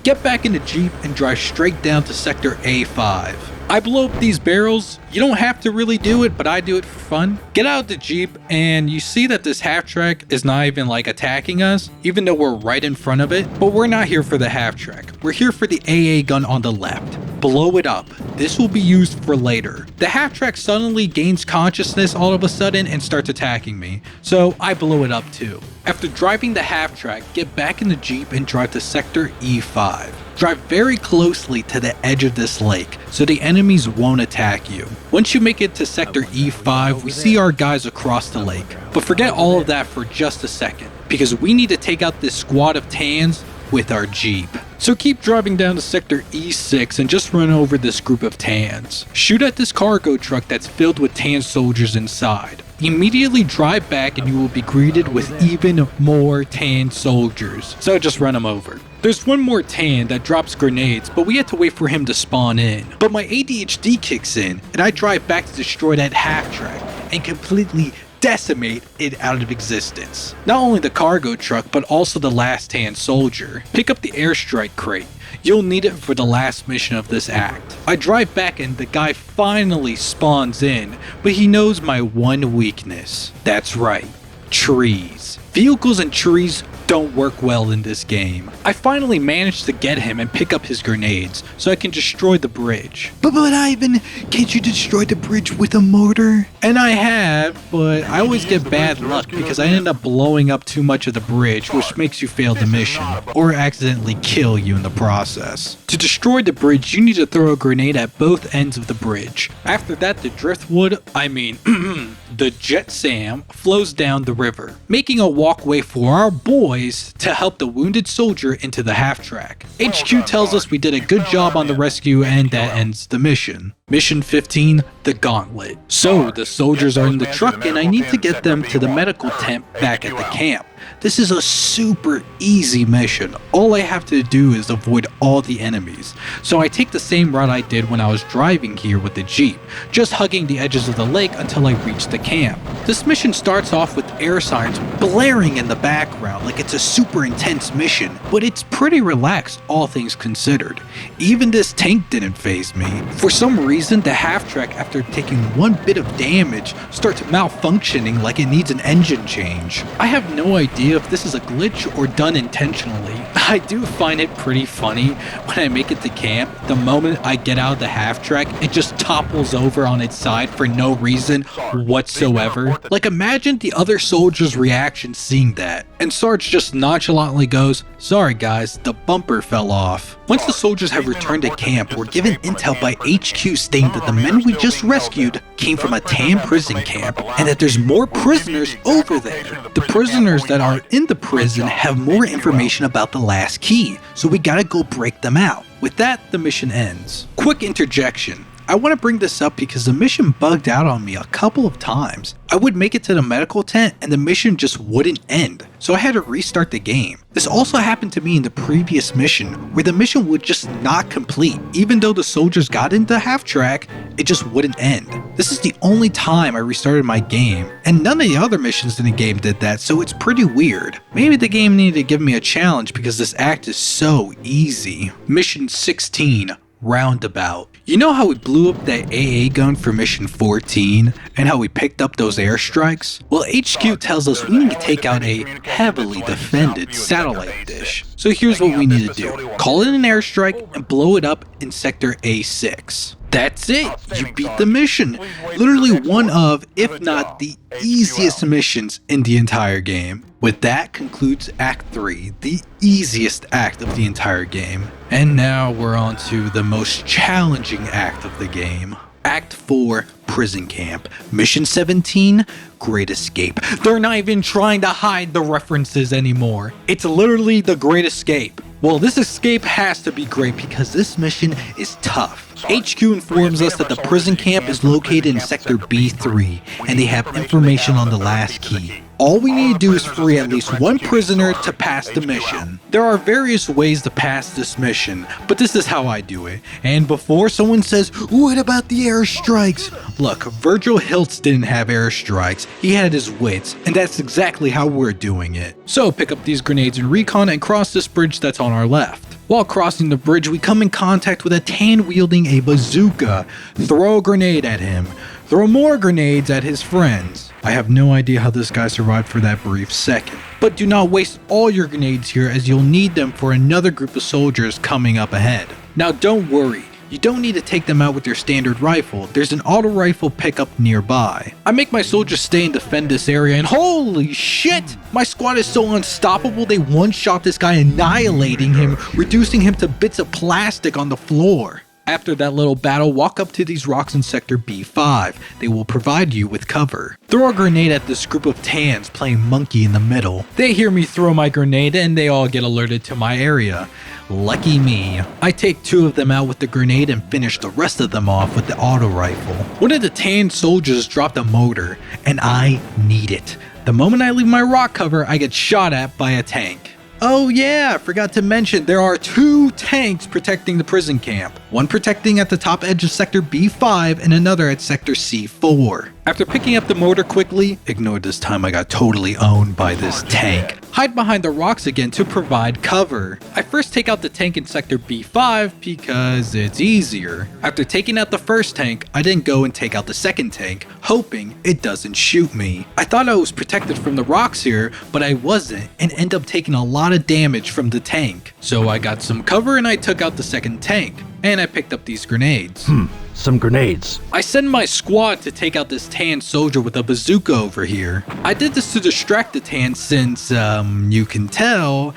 Get back in the Jeep and drive straight down to Sector A5. I blow up these barrels. You don't have to really do it, but I do it for fun. Get out of the Jeep and you see that this half track is not even like attacking us, even though we're right in front of it. But we're not here for the half track. We're here for the AA gun on the left. Blow it up. This will be used for later. The half track suddenly gains consciousness all of a sudden and starts attacking me, so I blow it up too. After driving the half track, get back in the Jeep and drive to Sector E5. Drive very closely to the edge of this lake so the enemies won't attack you. Once you make it to Sector E5, we see our guys across the lake. But forget all of that for just a second, because we need to take out this squad of Tans with our Jeep. So keep driving down to Sector E6 and just run over this group of Tans. Shoot at this cargo truck that's filled with Tan soldiers inside. Immediately drive back and you will be greeted with even more Tan soldiers. So just run them over. There's one more Tan that drops grenades, but we have to wait for him to spawn in. But my ADHD kicks in and I drive back to destroy that half track and completely decimate it out of existence. Not only the cargo truck, but also the last Tan soldier. Pick up the airstrike crate. You'll need it for the last mission of this act. I drive back and the guy finally spawns in, but he knows my one weakness. That's right. trees. Vehicles and trees don't work well in this game. I finally managed to get him and pick up his grenades so I can destroy the bridge. But Ivan, can't you destroy the bridge with a mortar? And I have, but I always get bad luck because I end up blowing up too much of the bridge, which makes you fail the mission or accidentally kill you in the process. To destroy the bridge, you need to throw a grenade at both ends of the bridge. After that, the driftwood, the jet Sam, flows down the river, making a walkway for our boys to help the wounded soldier into the half-track. HQ tells us we did a good job on the rescue and that ends the mission. Mission 15, the Gauntlet. So, the soldiers are in the truck and I need to get them to the medical tent back at the camp. This is a super easy mission. All I have to do is avoid all the enemies. So I take the same route I did when I was driving here with the Jeep, just hugging the edges of the lake until I reach the camp. This mission starts off with air sirens blaring in the background like it's a super intense mission, but it's pretty relaxed all things considered. Even this tank didn't faze me. For some reason, the half-track, after taking one bit of damage, starts malfunctioning like it needs an engine change. I have no idea if this is a glitch or done intentionally. I do find it pretty funny when I make it to camp. The moment I get out of the half-track, it just topples over on its side for no reason whatsoever. Like, imagine the other soldiers' reaction seeing that. And Sarge just nonchalantly goes, "Sorry guys, the bumper fell off." Once the soldiers have returned to camp, we're given intel by HQ stating that the men we just rescued came from a Tan prison camp and that there's more prisoners over there. The prisoners that are in the prison have more information about the last key, so we gotta go break them out. With that, the mission ends. Quick interjection. I want to bring this up because the mission bugged out on me a couple of times. I would make it to the medical tent and the mission just wouldn't end, so I had to restart the game. This also happened to me in the previous mission, where the mission would just not complete. Even though the soldiers got into half-track, it just wouldn't end. This is the only time I restarted my game, and none of the other missions in the game did that, so it's pretty weird. Maybe the game needed to give me a challenge because this act is so easy. Mission 16. Roundabout. You know how we blew up that AA gun for mission 14 and how we picked up those airstrikes? Well, HQ tells us we need to take out a heavily defended satellite dish. So here's what we need to do. Call it an airstrike and blow it up in sector A6. That's it, you beat the mission. Literally one of, if not the easiest missions in the entire game. With that concludes Act 3, the easiest act of the entire game. And now we're on to the most challenging act of the game. Act 4, Prison Camp. Mission 17, Great Escape. They're not even trying to hide the references anymore. It's literally the Great Escape. Well, this escape has to be great because this mission is tough. HQ informs us that the prison camp is located in Sector B3, and they have information on the last key. All we need to do is free at least one prisoner to pass the mission. There are various ways to pass this mission, but this is how I do it. And before someone says, "What about the airstrikes?" Look, Virgil Hiltz didn't have airstrikes, he had his wits, and that's exactly how we're doing it. So pick up these grenades and recon and cross this bridge that's on our left. While crossing the bridge, we come in contact with a Tan wielding a bazooka. Throw a grenade at him. Throw more grenades at his friends. I have no idea how this guy survived for that brief second. But do not waste all your grenades here as you'll need them for another group of soldiers coming up ahead. Now don't worry. You don't need to take them out with your standard rifle. There's an auto rifle pickup nearby. I make my soldiers stay and defend this area, and holy shit! My squad is so unstoppable they one-shot this guy, annihilating him, reducing him to bits of plastic on the floor. After that little battle, walk up to these rocks in Sector B5. They will provide you with cover. Throw a grenade at this group of Tans playing monkey in the middle. They hear me throw my grenade and they all get alerted to my area. Lucky me. I take 2 of them out with the grenade and finish the rest of them off with the auto rifle. One of the Tan soldiers dropped a motor, and I need it. The moment I leave my rock cover, I get shot at by a tank. Oh yeah, I forgot to mention there are 2 tanks protecting the prison camp. one protecting at the top edge of Sector B5 and another at Sector C4. After picking up the mortar quickly, ignore this time I got totally owned by this tank, hide behind the rocks again to provide cover. I first take out the tank in Sector B5 because it's easier. After taking out the first tank, I then go and take out the second tank, hoping it doesn't shoot me. I thought I was protected from the rocks here, but I wasn't and end up taking a lot of damage from the tank. So I got some cover and I took out the second tank, and I picked up these grenades. Some grenades. I send my squad to take out this tan soldier with a bazooka over here. I did this to distract the tan since, you can tell,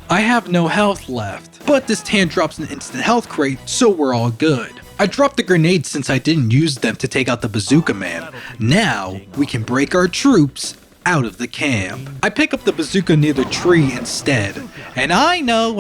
I have no health left. But this tan drops an instant health crate, so we're all good. I dropped the grenades since I didn't use them to take out the bazooka man. Now, we can break our troops out of the camp. I pick up the bazooka near the tree instead. And I know,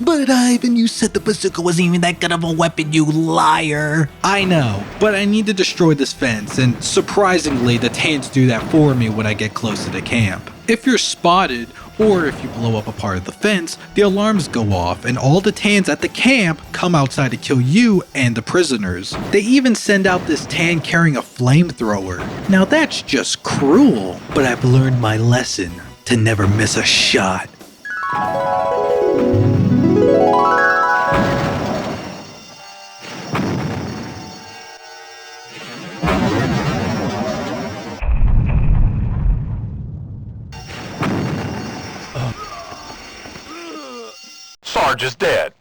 but Ivan, you said the bazooka wasn't even that good of a weapon, you liar. I know, but I need to destroy this fence, and surprisingly, the tans do that for me when I get close to the camp. If you're spotted, or if you blow up a part of the fence, the alarms go off and all the tans at the camp come outside to kill you and the prisoners. They even send out this tan carrying a flamethrower. Now that's just cruel, but I've learned my lesson to never miss a shot. Sarge is dead.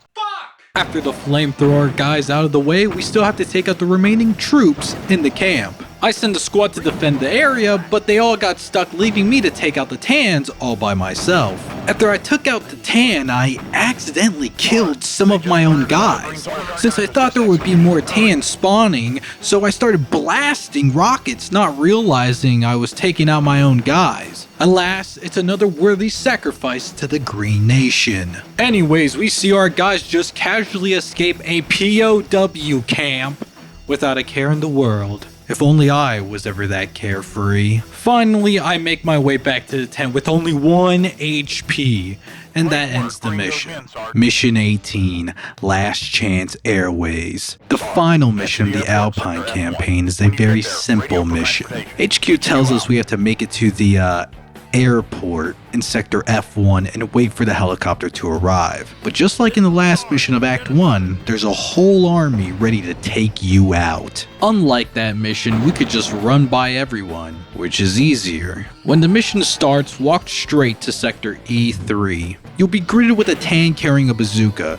After the flamethrower guy's out of the way, we still have to take out the remaining troops in the camp. I send a squad to defend the area, but they all got stuck, leaving me to take out the tans all by myself. After I took out the tan, I accidentally killed some of my own guys, since I thought there would be more tans spawning, so I started blasting rockets, not realizing I was taking out my own guys. Alas, it's another worthy sacrifice to the Green Nation. Anyways, we see our guys just casually escape a POW camp without a care in the world. If only I was ever that carefree. Finally, I make my way back to the tent with only 1 HP, and that ends the mission. Mission 18, Last Chance Airways. The final mission of the Alpine campaign is a very simple mission. HQ tells us we have to make it to the airport in Sector F1 and wait for the helicopter to arrive. But just like in the last mission of Act 1, there's a whole army ready to take you out. Unlike that mission, we could just run by everyone, which is easier. When the mission starts, walk straight to Sector E3. You'll be greeted with a tan carrying a bazooka,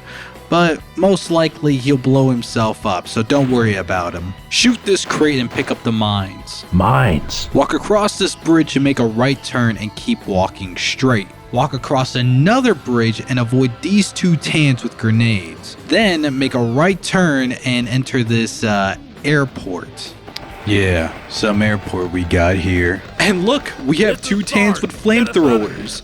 but most likely he'll blow himself up, so don't worry about him. Shoot this crate and pick up the mines. Mines. Walk across this bridge and make a right turn and keep walking straight. Walk across another bridge and avoid these 2 tans with grenades. Then make a right turn and enter this airport. Yeah, some airport we got here. And look, we have 2 tans with flamethrowers.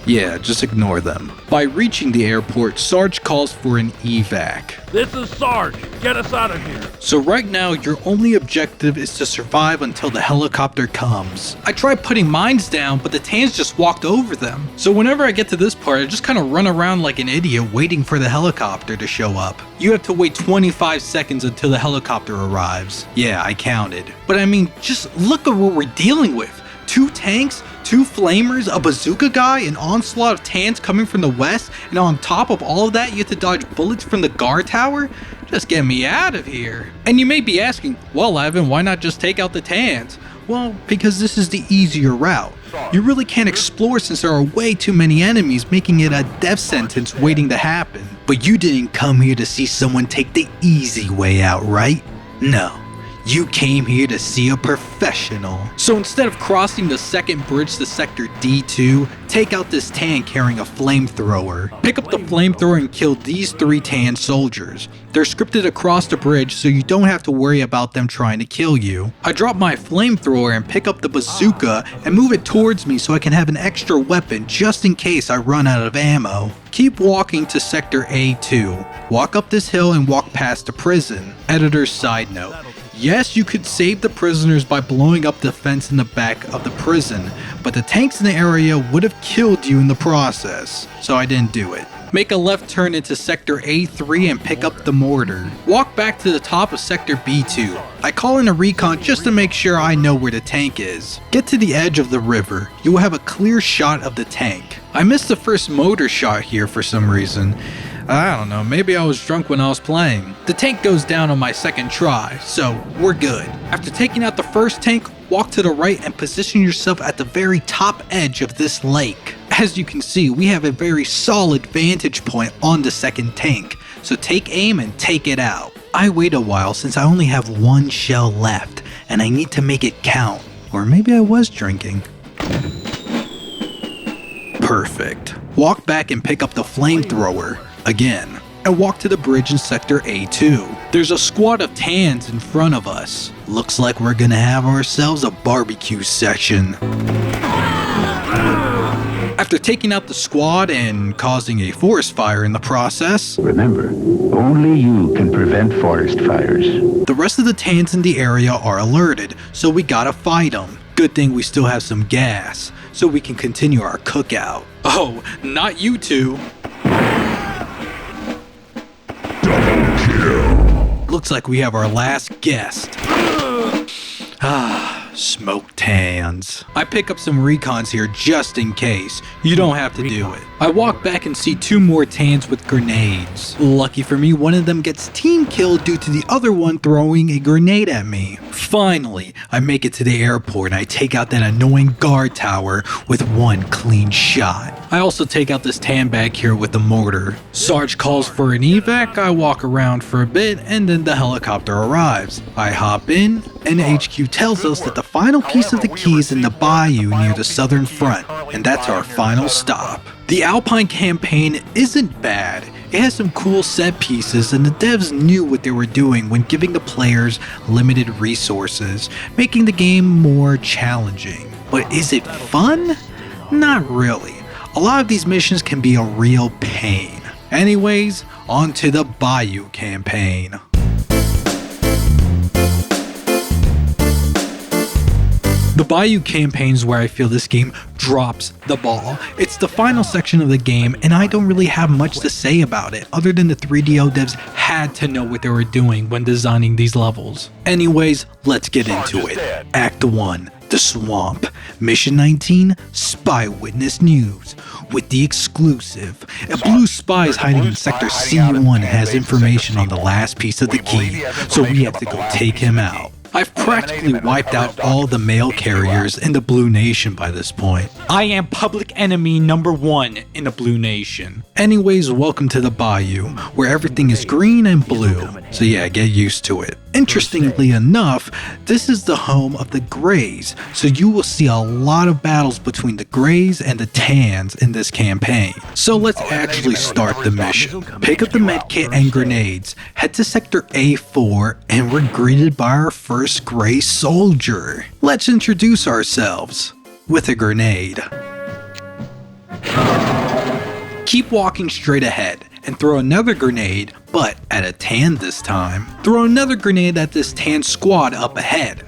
Yeah, just ignore them. By reaching the airport, Sarge calls for an evac. This is Sarge. Get us out of here. So right now, your only objective is to survive until the helicopter comes. I tried putting mines down, but the tans just walked over them. So whenever I get to this part, I just kind of run around like an idiot waiting for the helicopter to show up. You have to wait 25 seconds until the helicopter arrives. Yeah, I counted. But I mean, just look at what we're dealing with. 2 tanks, 2 flamers, a bazooka guy, an onslaught of tans coming from the west, and on top of all of that, you have to dodge bullets from the guard tower? Just get me out of here. And you may be asking, well, Ivan, why not just take out the tans? Well, because this is the easier route. You really can't explore since there are way too many enemies, making it a death sentence waiting to happen. But you didn't come here to see someone take the easy way out, right? No. You came here to see a professional. So instead of crossing the second bridge to Sector D2, take out this tan carrying a flamethrower. Pick up the flamethrower and kill these 3 tan soldiers. They're scripted across the bridge so you don't have to worry about them trying to kill you. I drop my flamethrower and pick up the bazooka and move it towards me so I can have an extra weapon just in case I run out of ammo. Keep walking to Sector A2. Walk up this hill and walk past the prison. Editor's side note. Yes, you could save the prisoners by blowing up the fence in the back of the prison, but the tanks in the area would have killed you in the process, so I didn't do it. Make a left turn into Sector A3 and pick up the mortar. Walk back to the top of Sector B2. I call in a recon just to make sure I know where the tank is. Get to the edge of the river. You will have a clear shot of the tank. I missed the first motor shot here for some reason. I don't know, maybe I was drunk when I was playing. The tank goes down on my second try, so we're good. After taking out the first tank, walk to the right and position yourself at the very top edge of this lake. As you can see, we have a very solid vantage point on the second tank, so take aim and take it out. I wait a while since I only have one shell left, and I need to make it count. Or maybe I was drinking. Perfect. Walk back and pick up the flamethrower. Again, and walk to the bridge in Sector A2. There's a squad of tans in front of us. Looks like we're gonna have ourselves a barbecue session. After taking out the squad and causing a forest fire in the process, remember, only you can prevent forest fires. The rest of the tans in the area are alerted, so we gotta fight them. Good thing we still have some gas, so we can continue our cookout. Oh, not you two. Looks like we have our last guest. Smoke tans. I pick up some recons here just in case. You don't have to do it. I walk back and see two more tans with grenades. Lucky for me, one of them gets team killed due to the other one throwing a grenade at me. Finally, I make it to the airport and I take out that annoying guard tower with one clean shot. I also take out this tan bag here with the mortar. Sarge calls for an evac, I walk around for a bit, and then the helicopter arrives. I hop in, and HQ tells us that the final piece of the key is in the bayou near the southern front, and that's our final stop. The Alpine campaign isn't bad. It has some cool set pieces, and the devs knew what they were doing when giving the players limited resources, making the game more challenging. But is it fun? Not really. A lot of these missions can be a real pain. Anyways, on to the Bayou campaign. The Bayou campaign is where I feel this game drops the ball. It's the final section of the game, and I don't really have much to say about it, other than the 3DO devs had to know what they were doing when designing these levels. Anyways, let's get into it. Act 1. The Swamp. Mission 19, Spy Witness News. With the exclusive, a blue spy is hiding in Sector C1 and has information on the last piece of the key, so we have to go take him out. I've practically wiped out all the mail carriers in the Blue Nation by this point. I am public enemy number 1 in the Blue Nation. Anyways, welcome to the Bayou, where everything is green and blue, so yeah, get used to it. Interestingly enough, this is the home of the Greys, so you will see a lot of battles between the Greys and the Tans in this campaign. So let's actually start the mission. Pick up the medkit and grenades, head to Sector A4, and we're greeted by our first Grey soldier. Let's introduce ourselves with a grenade. Keep walking straight ahead and throw another grenade, but at a tan this time. Throw another grenade at this tan squad up ahead.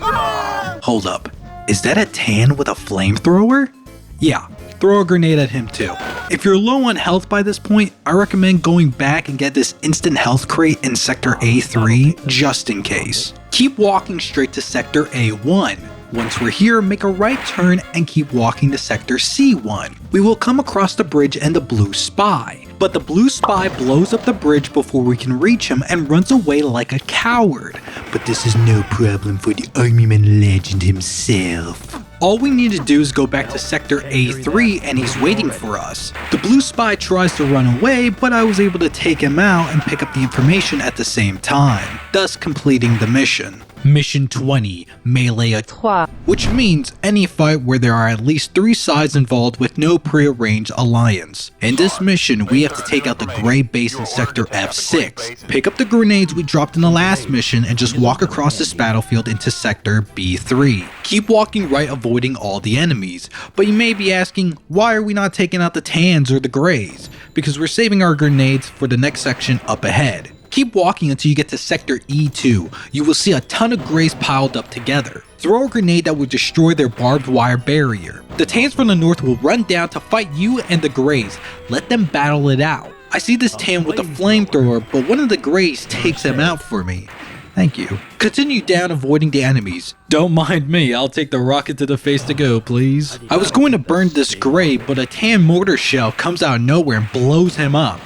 Hold up, is that a tan with a flamethrower? Yeah, throw a grenade at him too. If you're low on health by this point, I recommend going back and get this instant health crate in Sector A3 just in case. Keep walking straight to Sector A1. Once we're here, make a right turn and keep walking to Sector C1. We will come across the bridge and the blue spy. But the blue spy blows up the bridge before we can reach him and runs away like a coward. But this is no problem for the Armyman legend himself. All we need to do is go back to Sector A3 and he's waiting for us. The blue spy tries to run away, but I was able to take him out and pick up the information at the same time, thus completing the mission. Mission 20, Melee à 3, which means any fight where there are at least 3 sides involved with no prearranged alliance. In this mission, we have to take out the Grey base in Sector F6, pick up the grenades we dropped in the last mission, and just walk across this battlefield into Sector B3. Keep walking right, avoiding all the enemies. But you may be asking, why are we not taking out the Tans or the Greys? Because we're saving our grenades for the next section up ahead. Keep walking until you get to Sector E2. You will see a ton of Greys piled up together. Throw a grenade that will destroy their barbed wire barrier. The Tans from the north will run down to fight you and the Greys. Let them battle it out. I see this tan with a flamethrower, but one of the Greys takes him out for me. Thank you. Continue down, avoiding the enemies. Don't mind me, I'll take the rocket to the face to go, please. I was going to burn this Grey, but a tan mortar shell comes out of nowhere and blows him up.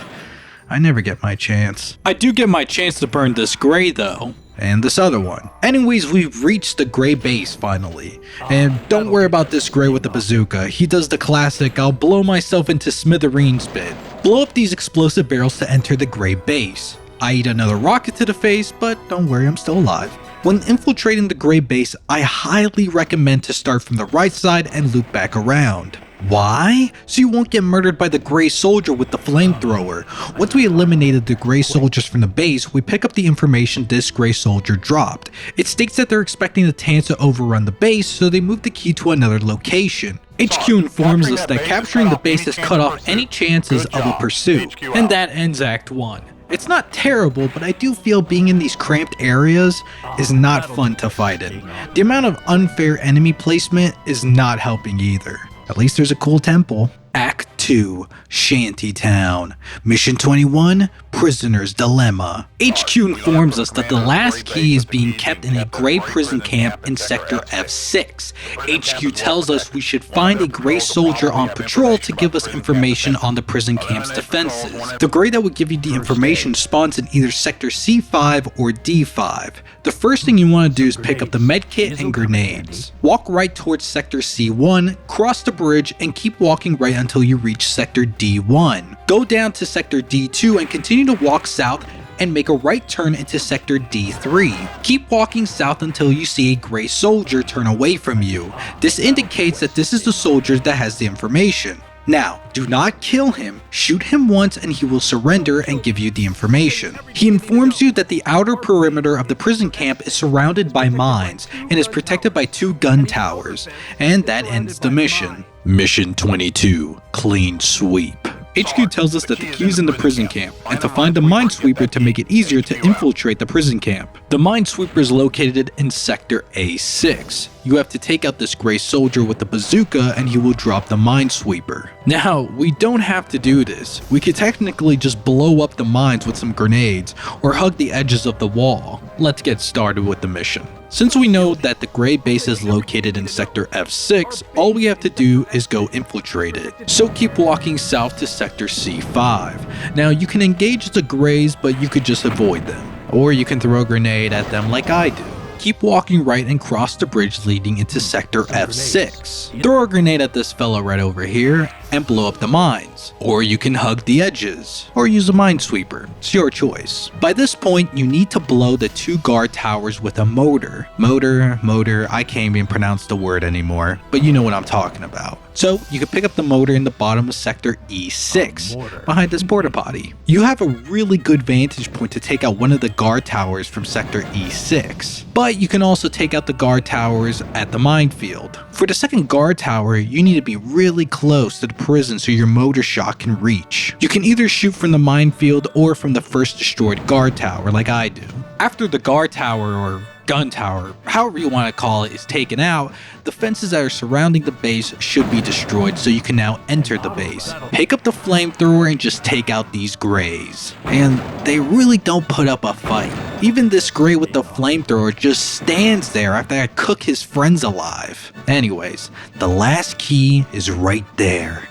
I never get my chance. I do get my chance to burn this Grey though. And this other one. Anyways, we've reached the Grey base finally. And don't worry about this Grey with the bazooka. He does the classic, I'll blow myself into smithereens bit. Blow up these explosive barrels to enter the Grey base. I eat another rocket to the face, but don't worry, I'm still alive. When infiltrating the Grey base, I highly recommend to start from the right side and loop back around. Why? So you won't get murdered by the Grey soldier with the flamethrower. Once we eliminated the Grey soldiers from the base, we pick up the information this Grey soldier dropped. It states that they're expecting the Tans to overrun the base, so they move the key to another location. HQ informs us that capturing the base has cut off any chances of a pursuit, and that ends Act 1. It's not terrible, but I do feel being in these cramped areas is not fun to fight in. The amount of unfair enemy placement is not helping either. At least there's a cool temple. Act 2, Shantytown. Mission 21, Prisoner's Dilemma. HQ informs us that the last key is being kept in a Grey prison camp in Sector F6. HQ tells us we should find a Grey soldier on patrol to give us information on the prison camp's defenses. The Grey that would give you the information spawns in either Sector C5 or D5. The first thing you want to do is pick up the medkit and grenades. Walk right towards Sector C1, cross the bridge, and keep walking right until you reach Sector D1. Go down to Sector D2 and continue to walk south and make a right turn into Sector D3. Keep walking south until you see a Grey soldier turn away from you. This indicates that this is the soldier that has the information. Now, do not kill him. Shoot him once and he will surrender and give you the information. He informs you that the outer perimeter of the prison camp is surrounded by mines and is protected by 2 gun towers, and that ends the mission. Mission 22, Clean Sweep. HQ tells us that the key is in the prison camp, and to find the minesweeper to make it easier to infiltrate the prison camp. The minesweeper is located in Sector A6. You have to take out this Grey soldier with the bazooka and he will drop the minesweeper. Now, we don't have to do this. We could technically just blow up the mines with some grenades or hug the edges of the wall. Let's get started with the mission. Since we know that the Grey base is located in Sector F6, all we have to do is go infiltrate it. So keep walking south to Sector C5. Now you can engage the Greys, but you could just avoid them. Or you can throw a grenade at them like I do. Keep walking right and cross the bridge leading into Sector F6. Throw a grenade at this fella right over here and blow up the mines. Or you can hug the edges, or use a minesweeper. It's your choice. By this point, you need to blow the 2 guard towers with a motor. Motor, I can't even pronounce the word anymore, but you know what I'm talking about. So you can pick up the motor in the bottom of Sector E6, behind this porta potty. You have a really good vantage point to take out one of the guard towers from Sector E6, but you can also take out the guard towers at the minefield. For the second guard tower, you need to be really close to the prison so your motor shot can reach. You can either shoot from the minefield or from the first destroyed guard tower like I do. After the guard tower or gun tower, however you want to call it, is taken out, the fences that are surrounding the base should be destroyed so you can now enter the base. Pick up the flamethrower and just take out these Greys. And they really don't put up a fight. Even this Grey with the flamethrower just stands there after I cook his friends alive. Anyways, the last key is right there.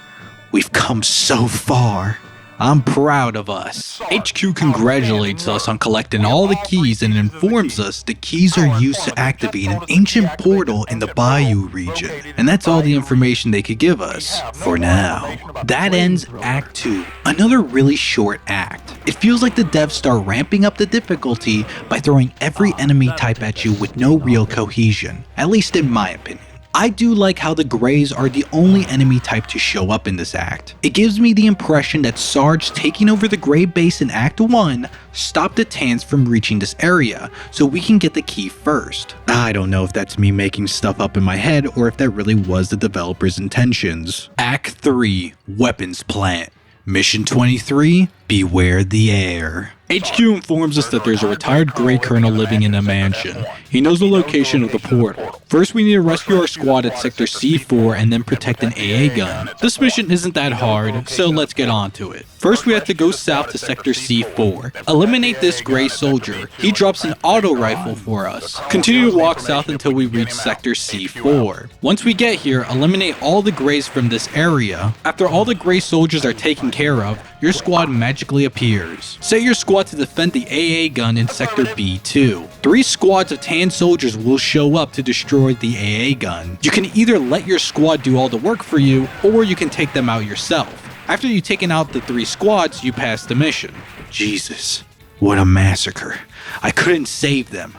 We've come so far. I'm proud of us. HQ congratulates us on collecting all the keys and informs us the keys are used to activate an ancient portal in the Bayou region. And that's all the information they could give us, for now. That ends Act 2, another really short act. It feels like the devs start ramping up the difficulty by throwing every enemy type at you with no real cohesion, at least in my opinion. I do like how the Greys are the only enemy type to show up in this act. It gives me the impression that Sarge taking over the Grey base in Act 1 stopped the Tans from reaching this area, so we can get the key first. I don't know if that's me making stuff up in my head or if that really was the developer's intentions. Act 3, Weapons Plant. Mission 23, beware the air. HQ informs us that there's a retired Grey Colonel living in a mansion. He knows the location of the portal. First, we need to rescue our squad at Sector C4 and then protect an AA gun. This mission isn't that hard, so let's get on to it. First, we have to go south to Sector C4. Eliminate this Grey soldier. He drops an auto rifle for us. Continue to walk south until we reach Sector C4. Once we get here, eliminate all the Greys from this area. After all the Grey soldiers are taken care of, your squad magically appears. Set your squad to defend the AA gun in Sector B2. 3 squads of tan soldiers will show up to destroy the AA gun. You can either let your squad do all the work for you, or you can take them out yourself. After you've taken out the 3 squads, you pass the mission. Jesus, what a massacre. I couldn't save them.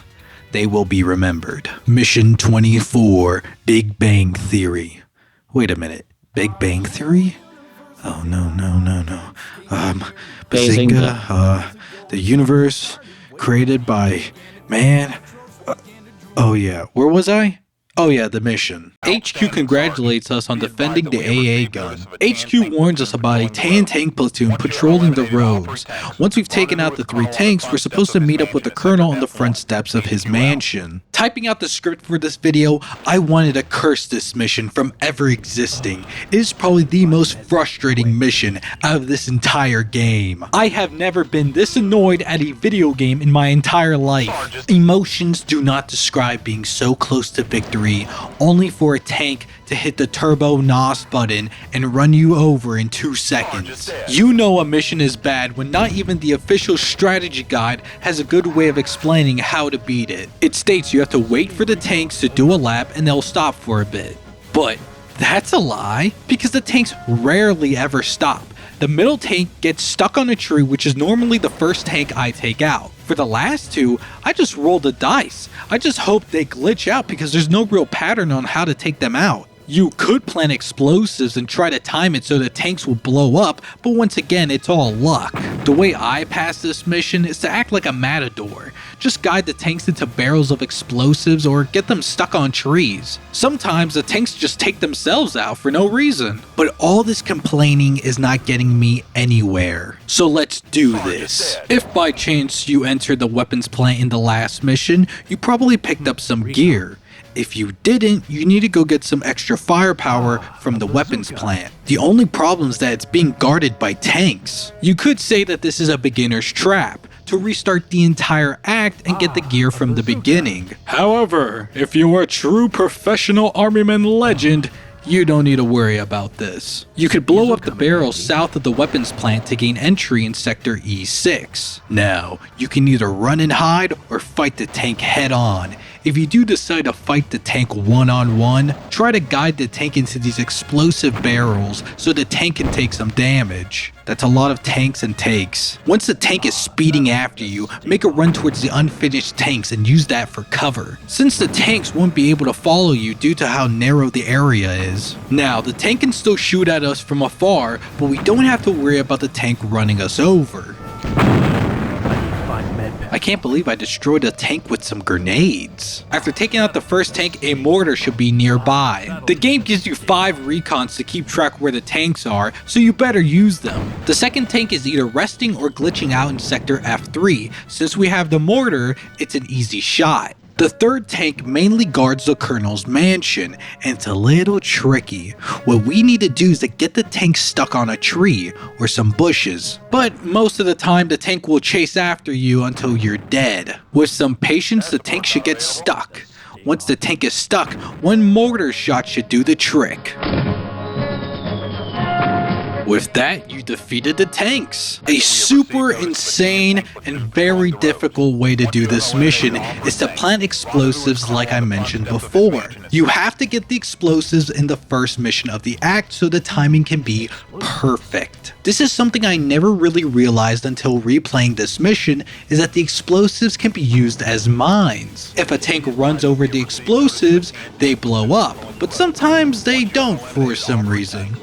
They will be remembered. Mission 24, Big Bang Theory. Wait a minute, Big Bang Theory? Oh, no. Bazinga, the universe created by man. Oh yeah, where was I? Oh yeah, the mission. HQ congratulates us on defending the AA gun. HQ warns us about a tan tank platoon patrolling the roads. Once we've taken out the 3 tanks, we're supposed to meet up with the colonel on the front steps of his mansion. Typing out the script for this video, I wanted to curse this mission from ever existing. It is probably the most frustrating mission out of this entire game. I have never been this annoyed at a video game in my entire life. Emotions do not describe being so close to victory, only for a tank to hit the turbo NOS button and run you over in 2 seconds. You know a mission is bad when not even the official strategy guide has a good way of explaining how to beat it. It states you have to wait for the tanks to do a lap and they'll stop for a bit. But that's a lie, because the tanks rarely ever stop. The middle tank gets stuck on a tree, which is normally the first tank I take out. For the last 2, I just roll the dice. I just hope they glitch out because there's no real pattern on how to take them out. You could plant explosives and try to time it so the tanks will blow up, but once again, it's all luck. The way I pass this mission is to act like a matador. Just guide the tanks into barrels of explosives or get them stuck on trees. Sometimes the tanks just take themselves out for no reason. But all this complaining is not getting me anywhere. So let's do this. If by chance you entered the weapons plant in the last mission, you probably picked up some gear. If you didn't, you need to go get some extra firepower from the weapons plant. The only problem is that it's being guarded by tanks. You could say that this is a beginner's trap, to restart the entire act and get the gear from the beginning. However, if you're a true professional armyman legend, you don't need to worry about this. You could blow up the barrels south of the weapons plant to gain entry in Sector E6. Now, you can either run and hide or fight the tank head on. If you do decide to fight the tank one-on-one, try to guide the tank into these explosive barrels so the tank can take some damage. That's a lot of tanks and takes. Once the tank is speeding after you, make a run towards the unfinished tanks and use that for cover, since the tanks won't be able to follow you due to how narrow the area is. Now, the tank can still shoot at us from afar, but we don't have to worry about the tank running us over. I can't believe I destroyed a tank with some grenades. After taking out the first tank, a mortar should be nearby. The game gives you 5 recons to keep track where the tanks are, so you better use them. The second tank is either resting or glitching out in Sector F3. Since we have the mortar, it's an easy shot. The third tank mainly guards the colonel's mansion, and it's a little tricky. What we need to do is to get the tank stuck on a tree or some bushes, but most of the time the tank will chase after you until you're dead. With some patience, the tank should get stuck. Once the tank is stuck, 1 mortar shot should do the trick. With that, you defeated the tanks. A super insane and very difficult way to do this mission is to plant explosives like I mentioned before. You have to get the explosives in the first mission of the act so the timing can be perfect. This is something I never really realized until replaying this mission, is that the explosives can be used as mines. If a tank runs over the explosives, they blow up, but sometimes they don't for some reason.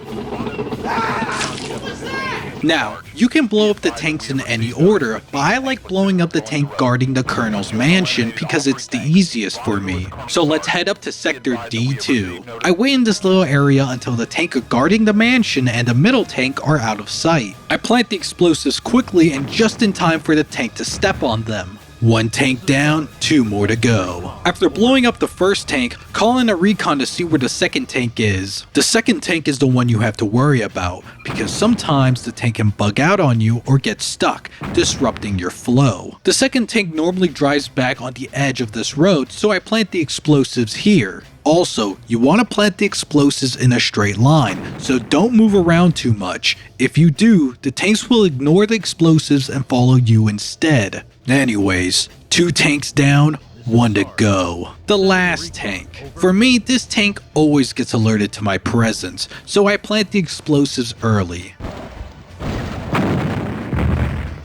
Now, you can blow up the tanks in any order, but I like blowing up the tank guarding the Colonel's mansion because it's the easiest for me. So let's head up to Sector D2. I wait in this little area until the tank guarding the mansion and the middle tank are out of sight. I plant the explosives quickly and just in time for the tank to step on them. One tank down, 2 more to go. After blowing up the first tank, call in a recon to see where the second tank is. The second tank is the one you have to worry about, because sometimes the tank can bug out on you or get stuck, disrupting your flow. The second tank normally drives back on the edge of this road, so I plant the explosives here. Also, you want to plant the explosives in a straight line, so don't move around too much. If you do, the tanks will ignore the explosives and follow you instead. Anyways, 2 tanks down, 1 to go. The last tank. For me, this tank always gets alerted to my presence, so I plant the explosives early.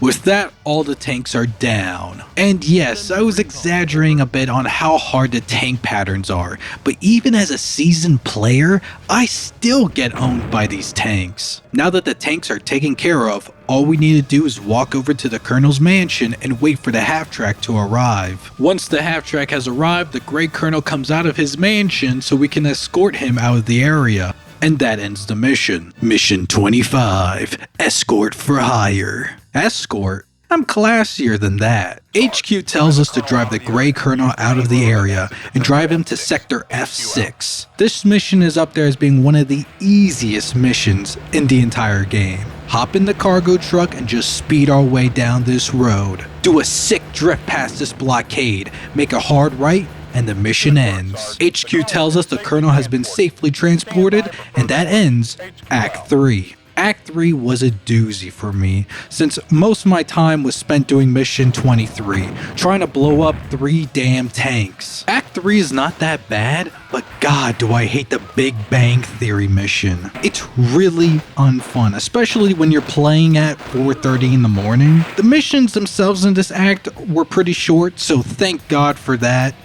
With that, all the tanks are down. And yes, I was exaggerating a bit on how hard the tank patterns are, but even as a seasoned player, I still get owned by these tanks. Now that the tanks are taken care of, all we need to do is walk over to the Colonel's mansion and wait for the half-track to arrive. Once the half-track has arrived, the Grey Colonel comes out of his mansion so we can escort him out of the area. And that ends the mission. Mission 25, Escort for Hire. Escort? I'm classier than that. HQ tells us to drive the Grey Colonel out of the area and drive him to Sector F6. This mission is up there as being one of the easiest missions in the entire game. Hop in the cargo truck and just speed our way down this road. Do a sick drift past this blockade, make a hard right, and the mission ends. HQ tells us the Colonel has been safely transported, and that ends Act 3. Act 3 was a doozy for me, since most of my time was spent doing Mission 23, trying to blow up 3 damn tanks. Act 3 is not that bad, but god do I hate the Big Bang Theory mission. It's really unfun, especially when you're playing at 4:30 in the morning. The missions themselves in this act were pretty short, so thank god for that.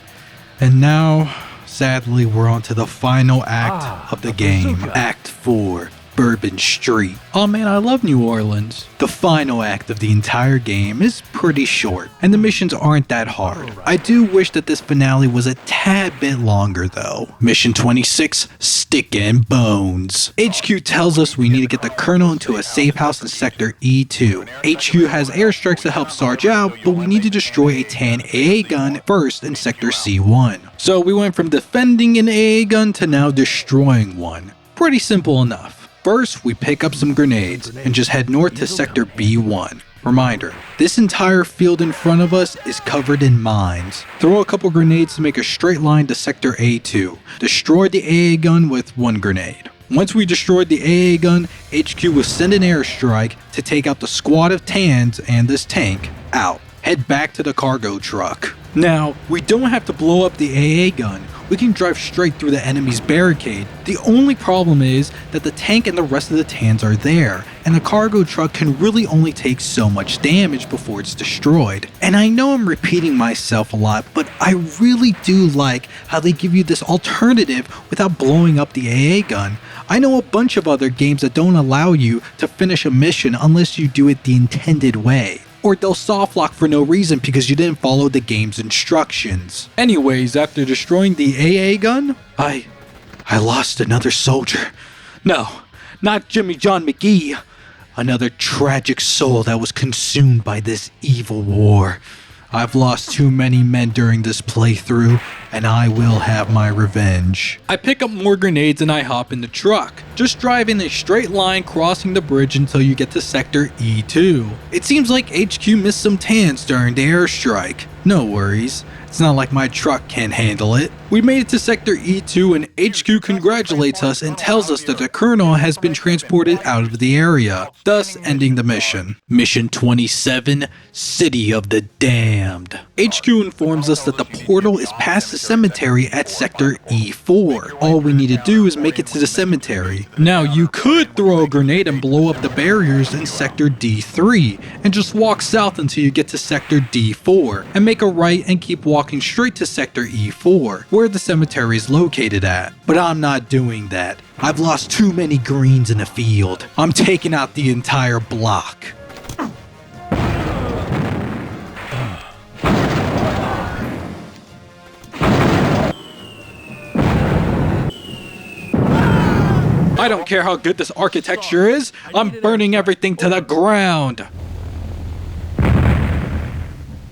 And now, sadly, we're on to the final act of the game. Act 4, Bourbon Street. Oh man, I love New Orleans. The final act of the entire game is pretty short, and the missions aren't that hard. I do wish that this finale was a tad bit longer though. Mission 26, Stick and Bones. HQ tells us we need to get the Colonel into a safe house in Sector E2. HQ has airstrikes to help Sarge out, but we need to destroy a tan AA gun first in Sector C1. So we went from defending an AA gun to now destroying one. Pretty simple enough. First, we pick up some grenades and just head north to Sector B1. Reminder, this entire field in front of us is covered in mines. Throw a couple grenades to make a straight line to Sector A2. Destroy the AA gun with 1 grenade. Once we destroyed the AA gun, HQ will send an airstrike to take out the squad of Tans and this tank out. Head back to the cargo truck. Now, we don't have to blow up the AA gun. We can drive straight through the enemy's barricade. The only problem is that the tank and the rest of the Tans are there, and the cargo truck can really only take so much damage before it's destroyed. And I know I'm repeating myself a lot, but I really do like how they give you this alternative without blowing up the AA gun. I know a bunch of other games that don't allow you to finish a mission unless you do it the intended way. Or they'll softlock for no reason because you didn't follow the game's instructions. Anyways, after destroying the AA gun, I lost another soldier. No, not Jimmy John McGee. Another tragic soul that was consumed by this evil war. I've lost too many men during this playthrough, and I will have my revenge. I pick up more grenades and I hop in the truck. Just drive in a straight line crossing the bridge until you get to Sector E2. It seems like HQ missed some Tans during the airstrike. No worries. It's not like my truck can't handle it. We made it to Sector E2 and HQ congratulates us and tells us that the Colonel has been transported out of the area, thus ending the mission. Mission 27, City of the Damned. HQ informs us that the portal is past the cemetery at Sector E4. All we need to do is make it to the cemetery. Now you could throw a grenade and blow up the barriers in Sector D3 and just walk south until you get to Sector D4 and make a right and keep walking straight to Sector E4, where the cemetery is located at. But I'm not doing that. I've lost too many greens in the field. I'm taking out the entire block. I don't care how good this architecture is, I'm burning everything to the ground.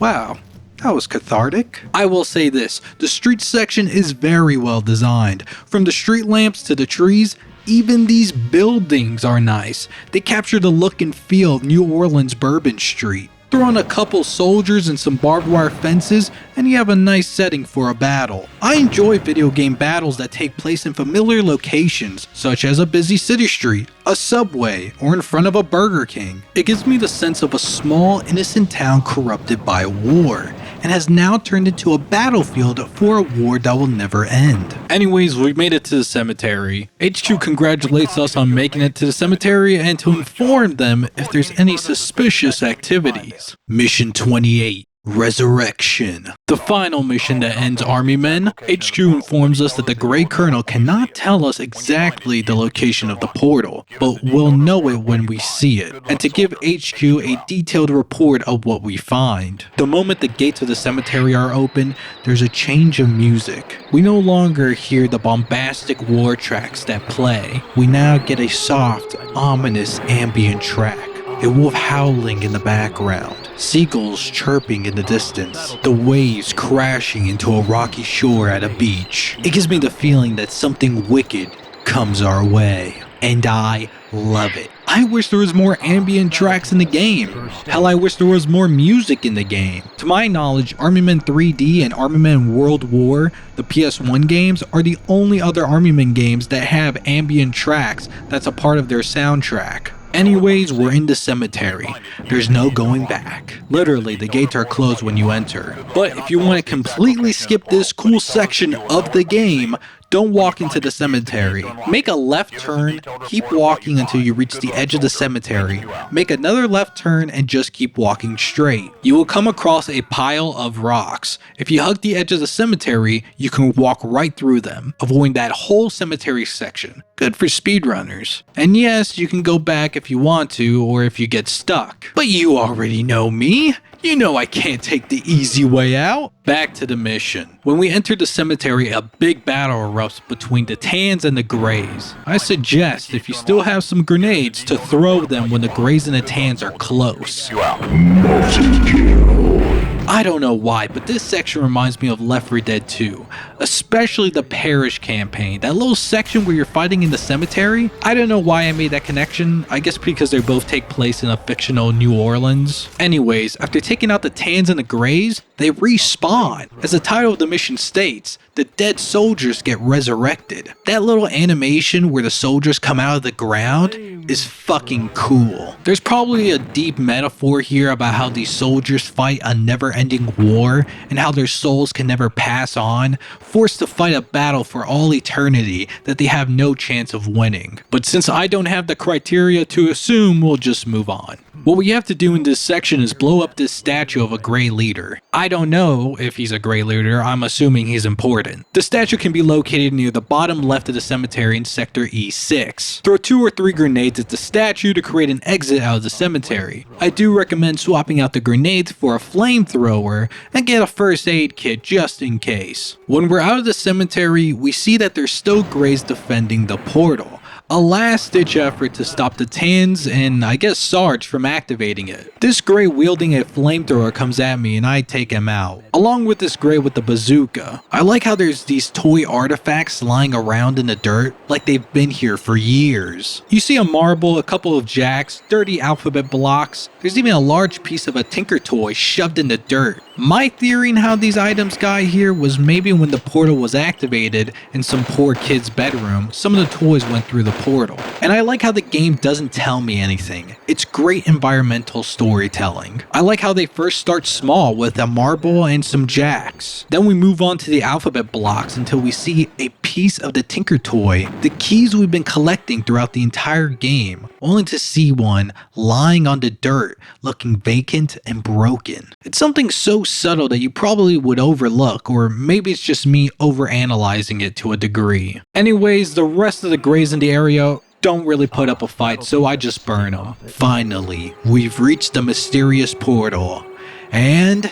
Wow, that was cathartic. I will say this, the street section is very well designed. From the street lamps to the trees, even these buildings are nice. They capture the look and feel of New Orleans Bourbon Street. Throw in a couple soldiers and some barbed wire fences and you have a nice setting for a battle. I enjoy video game battles that take place in familiar locations, such as a busy city street, a subway, or in front of a Burger King. It gives me the sense of a small, innocent town corrupted by war, and has now turned into a battlefield for a war that will never end. Anyways, we made it to the cemetery. HQ congratulates us on making it to the cemetery and to inform them if there's any suspicious activities. Mission 28. Resurrection. The final mission that ends Army Men. HQ informs us that the Grey Colonel cannot tell us exactly the location of the portal, but we'll know it when we see it, and to give HQ a detailed report of what we find. The moment the gates of the cemetery are open, there's a change of music. We no longer hear the bombastic war tracks that play. We now get a soft, ominous ambient track. A wolf howling in the background, seagulls chirping in the distance, the waves crashing into a rocky shore at a beach. It gives me the feeling that something wicked comes our way, and I love it. I wish there was more ambient tracks in the game. Hell, I wish there was more music in the game. To my knowledge, Army Men 3D and Army Men World War, the PS1 games, are the only other Army Men games that have ambient tracks that's a part of their soundtrack. Anyways, we're in the cemetery. There's no going back. Literally, the gates are closed when you enter. But if you want to completely skip this cool section of the game, don't walk into the cemetery. Make a left turn, keep walking until you reach the edge of the cemetery. Make another left turn and just keep walking straight. You will come across a pile of rocks. If you hug the edge of the cemetery, you can walk right through them, avoiding that whole cemetery section. Good for speedrunners. And yes, you can go back if you want to or if you get stuck. But you already know me. You know I can't take the easy way out. Back to the mission. When we enter the cemetery, a big battle erupts between the Tans and the Greys. I suggest, if you still have some grenades, to throw them when the Greys and the Tans are close. I don't know why, but this section reminds me of Left 4 Dead 2, especially the Parish campaign, that little section where you're fighting in the cemetery. I don't know why I made that connection, I guess because they both take place in a fictional New Orleans. Anyways, after taking out the Tans and the Greys, they respawn. As the title of the mission states, the dead soldiers get resurrected. That little animation where the soldiers come out of the ground is fucking cool. There's probably a deep metaphor here about how these soldiers fight a never-ending war and how their souls can never pass on, forced to fight a battle for all eternity that they have no chance of winning. But since I don't have the criteria to assume, we'll just move on. What we have to do in this section is blow up this statue of a Grey leader. I don't know if he's a Grey leader, I'm assuming he's important. The statue can be located near the bottom left of the cemetery in Sector E6. Throw 2 or 3 grenades at the statue to create an exit out of the cemetery. I do recommend swapping out the grenades for a flamethrower and get a first aid kit just in case. When we're out of the cemetery, we see that there's still Greys defending the portal. A last-ditch effort to stop the Tans and I guess Sarge from activating it. This Grey wielding a flamethrower comes at me and I take him out, along with this Grey with the bazooka. I like how there's these toy artifacts lying around in the dirt like they've been here for years. You see a marble, a couple of jacks, dirty alphabet blocks. There's even a large piece of a Tinker toy shoved in the dirt. My theory on how these items got here was maybe when the portal was activated in some poor kid's bedroom, some of the toys went through the portal. And I like how the game doesn't tell me anything. It's great environmental storytelling. I like how they first start small with a marble and some jacks. Then we move on to the alphabet blocks until we see a piece of the Tinker toy, the keys we've been collecting throughout the entire game, only to see one lying on the dirt, looking vacant and broken. It's something so subtle that you probably would overlook, or maybe it's just me overanalyzing it to a degree. Anyways, the rest of the grays in the area don't really put up a fight, so I just burn them. Finally, we've reached the mysterious portal, and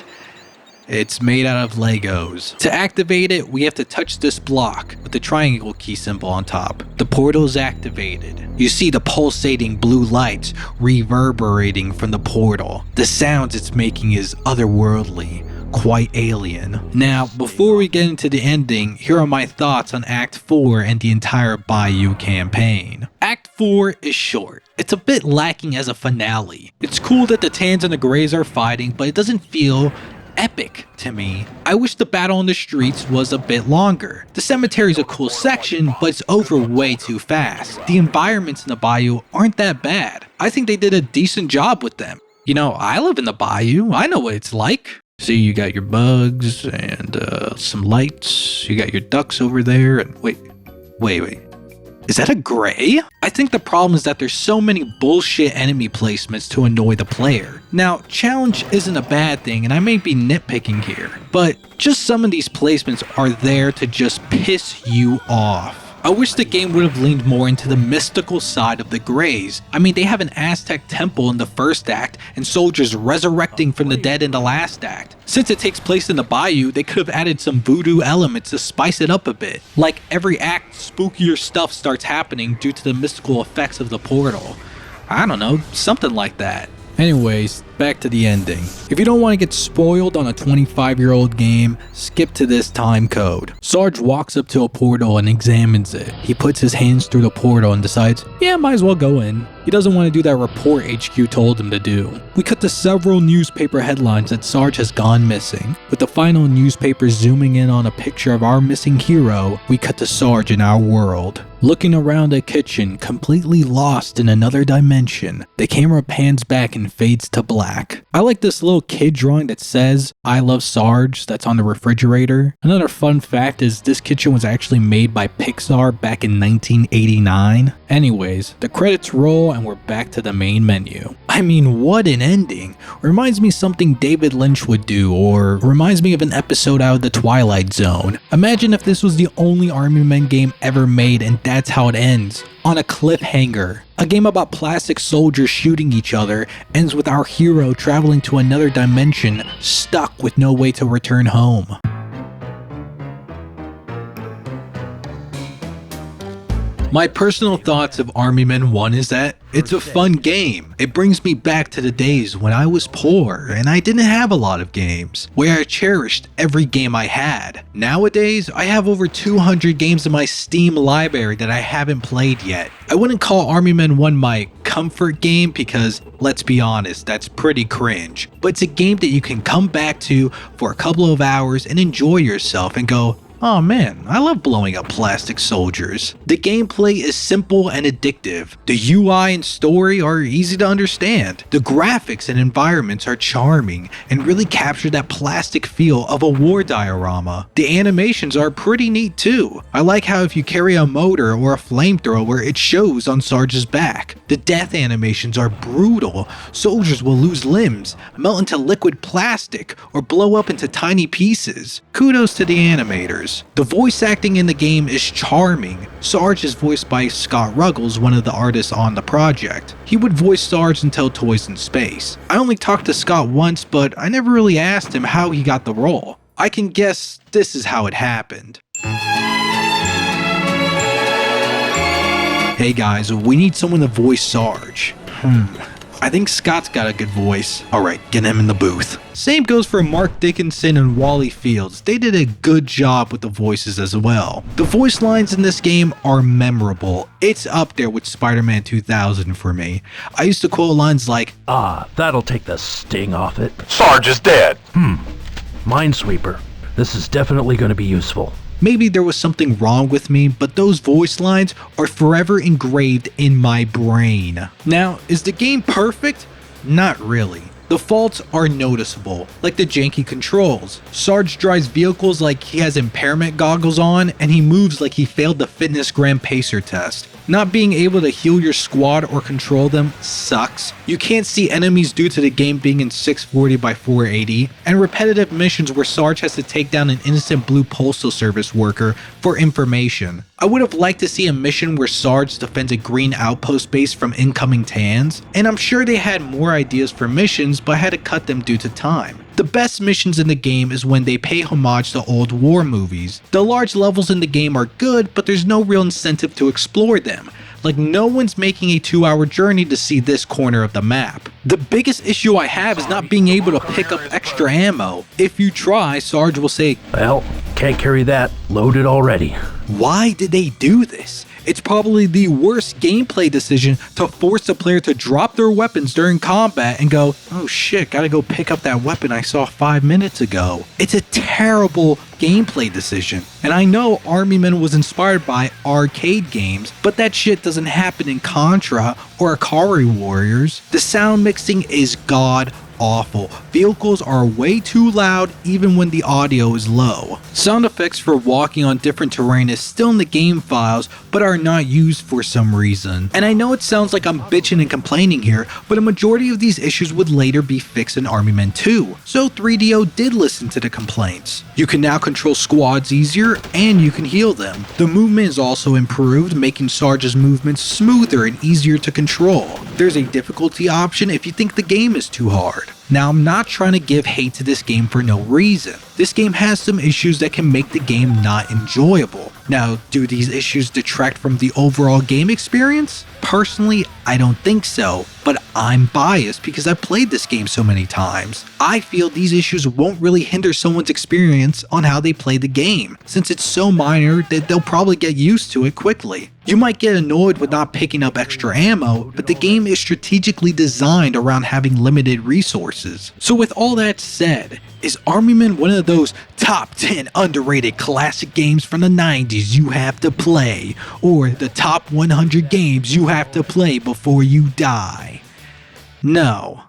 it's made out of Legos. To activate it, we have to touch this block with the triangle key symbol on top. The portal is activated. You see the pulsating blue lights reverberating from the portal. The sounds it's making is otherworldly, quite alien. Now, before we get into the ending, here are my thoughts on Act 4 and the entire Bayou campaign. Act 4 is short. It's a bit lacking as a finale. It's cool that the Tans and the Greys are fighting, but it doesn't feel epic to me. I wish the battle on the streets was a bit longer. The cemetery is a cool section, but it's over way too fast. The environments in the bayou aren't that bad. I think they did a decent job with them. You know, I live in the bayou. I know what it's like. See, you got your bugs and some lights. You got your ducks over there. And wait. Is that a gray? I think the problem is that there's so many bullshit enemy placements to annoy the player. Now, challenge isn't a bad thing, and I may be nitpicking here, but just some of these placements are there to just piss you off. I wish the game would have leaned more into the mystical side of the Greys. I mean, they have an Aztec temple in the first act and soldiers resurrecting from the dead in the last act. Since it takes place in the bayou, they could have added some voodoo elements to spice it up a bit. Like every act, spookier stuff starts happening due to the mystical effects of the portal. I don't know, something like that. Anyways, back to the ending. If you don't want to get spoiled on a 25-year-old game, skip to this time code. Sarge walks up to a portal and examines it. He puts his hands through the portal and decides, yeah, might as well go in. He doesn't want to do that report HQ told him to do. We cut to several newspaper headlines that Sarge has gone missing. With the final newspaper zooming in on a picture of our missing hero, we cut to Sarge in our world. Looking around a kitchen, completely lost in another dimension, the camera pans back and fades to black. I like this little kid drawing that says, I love Sarge, that's on the refrigerator. Another fun fact is this kitchen was actually made by Pixar back in 1989. Anyways, the credits roll and we're back to the main menu. I mean, what an ending. Reminds me something David Lynch would do, or reminds me of an episode out of the Twilight Zone. Imagine if this was the only Army Men game ever made and that's how it ends. On a cliffhanger. A game about plastic soldiers shooting each other ends with our hero traveling to another dimension, stuck with no way to return home. My personal thoughts of Army Men 1 is that it's a fun game. It brings me back to the days when I was poor and I didn't have a lot of games, where I cherished every game I had. Nowadays, I have over 200 games in my Steam library that I haven't played yet. I wouldn't call Army Men 1 my comfort game because, let's be honest, that's pretty cringe. But it's a game that you can come back to for a couple of hours and enjoy yourself and go, oh man, I love blowing up plastic soldiers. The gameplay is simple and addictive. The UI and story are easy to understand. The graphics and environments are charming and really capture that plastic feel of a war diorama. The animations are pretty neat too. I like how if you carry a motor or a flamethrower, it shows on Sarge's back. The death animations are brutal. Soldiers will lose limbs, melt into liquid plastic, or blow up into tiny pieces. Kudos to the animators. The voice acting in the game is charming. Sarge is voiced by Scott Ruggles, one of the artists on the project. He would voice Sarge until Toys in Space. I only talked to Scott once, but I never really asked him how he got the role. I can guess this is how it happened. Hey guys, we need someone to voice Sarge. I think Scott's got a good voice. Alright, get him in the booth. Same goes for Mark Dickinson and Wally Fields. They did a good job with the voices as well. The voice lines in this game are memorable. It's up there with Spider-Man 2000 for me. I used to quote lines like, Ah, that'll take the sting off it. Sarge is dead. Minesweeper. This is definitely going to be useful. maybe there was something wrong with me, but those voice lines are forever engraved in my brain. Now, is the game perfect? Not really. The faults are noticeable, like the janky controls. Sarge drives vehicles like he has impairment goggles on, and he moves like he failed the fitness gram pacer test. Not being able to heal your squad or control them sucks. You can't see enemies due to the game being in 640 by 480, and repetitive missions where Sarge has to take down an innocent blue postal service worker for information. I would have liked to see a mission where Sarge defends a green outpost base from incoming Tans, and I'm sure they had more ideas for missions but had to cut them due to time. The best missions in the game is when they pay homage to old war movies. The large levels in the game are good, but there's no real incentive to explore them. Like, no one's making a 2-hour journey to see this corner of the map. The biggest issue I have is not being able to pick up extra ammo. If you try, Sarge will say, Well, can't carry that. Loaded already. why did they do this? It's probably the worst gameplay decision to force a player to drop their weapons during combat and go, oh shit, gotta go pick up that weapon I saw 5 minutes ago. It's a terrible gameplay decision. And I know Army Men was inspired by arcade games, but that shit doesn't happen in Contra or Akari Warriors. The sound mixing is god awful. Vehicles are way too loud even when the audio is low. Sound effects for walking on different terrain is still in the game files, but are not used for some reason. And I know it sounds like I'm bitching and complaining here, but a majority of these issues would later be fixed in Army Men 2, so 3DO did listen to the complaints. You can now control squads easier, and you can heal them. The movement is also improved, making Sarge's movements smoother and easier to control. There's a difficulty option if you think the game is too hard. Now, I'm not trying to give hate to this game for no reason. This game has some issues that can make the game not enjoyable. Now, do these issues detract from the overall game experience? Personally, I don't think so, but I'm biased because I've played this game so many times. I feel these issues won't really hinder someone's experience on how they play the game, since it's so minor that they'll probably get used to it quickly. You might get annoyed with not picking up extra ammo, but the game is strategically designed around having limited resources. So with all that said, is Army Men one of those top 10 underrated classic games from the 90s you have to play, or the top 100 games you have to play before you die? No.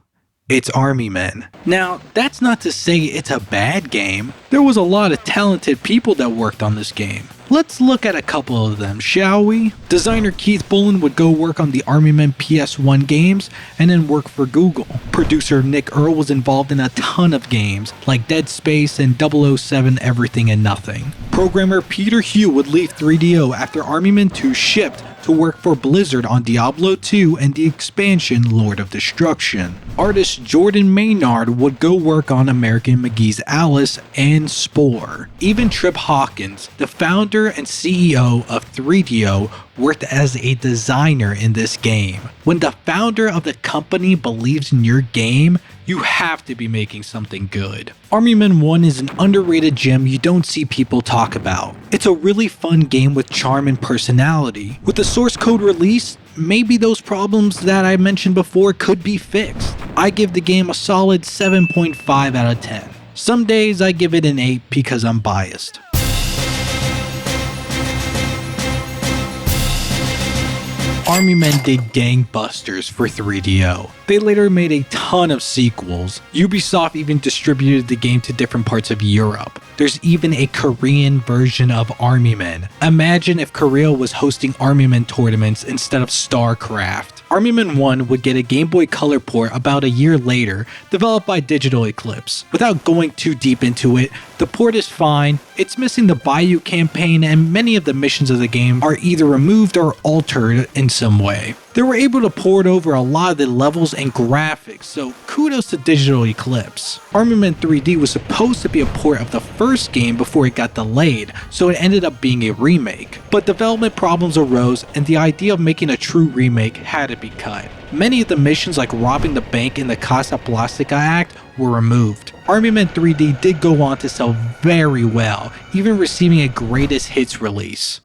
It's Army Men. Now, that's not to say it's a bad game. There was a lot of talented people that worked on this game. Let's look at a couple of them, shall we? Designer Keith Bullen would go work on the Army Men PS1 games and then work for Google. Producer Nick Earl was involved in a ton of games like Dead Space and 007 Everything and Nothing. Programmer Peter Hugh would leave 3DO after Army Men 2 shipped to work for Blizzard on Diablo 2 and the expansion Lord of Destruction. Artist Jordan Maynard would go work on American McGee's Alice and Spore. Even Trip Hawkins, the founder and CEO of 3DO, worked as a designer in this game. When the founder of the company believes in your game, you have to be making something good. Army Men 1 is an underrated gem you don't see people talk about. It's a really fun game with charm and personality. With the source code release, maybe those problems that I mentioned before could be fixed. I give the game a solid 7.5 out of 10. Some days I give it an 8 because I'm biased. Army Men did gangbusters for 3DO. They later made a ton of sequels. Ubisoft even distributed the game to different parts of Europe. There's even a Korean version of Army Men. Imagine if Korea was hosting Army Men tournaments instead of StarCraft. Army Men 1 would get a Game Boy Color port about a year later, developed by Digital Eclipse. Without going too deep into it, the port is fine, it's missing the Bayou campaign, and many of the missions of the game are either removed or altered in some way. They were able to port over a lot of the levels and graphics, so kudos to Digital Eclipse. Army Men 3D was supposed to be a port of the first game before it got delayed, so it ended up being a remake. But development problems arose and the idea of making a true remake had to be cut. Many of the missions like robbing the bank in the Casa Plastica Act were removed. Army Men 3D did go on to sell very well, even receiving a greatest hits release.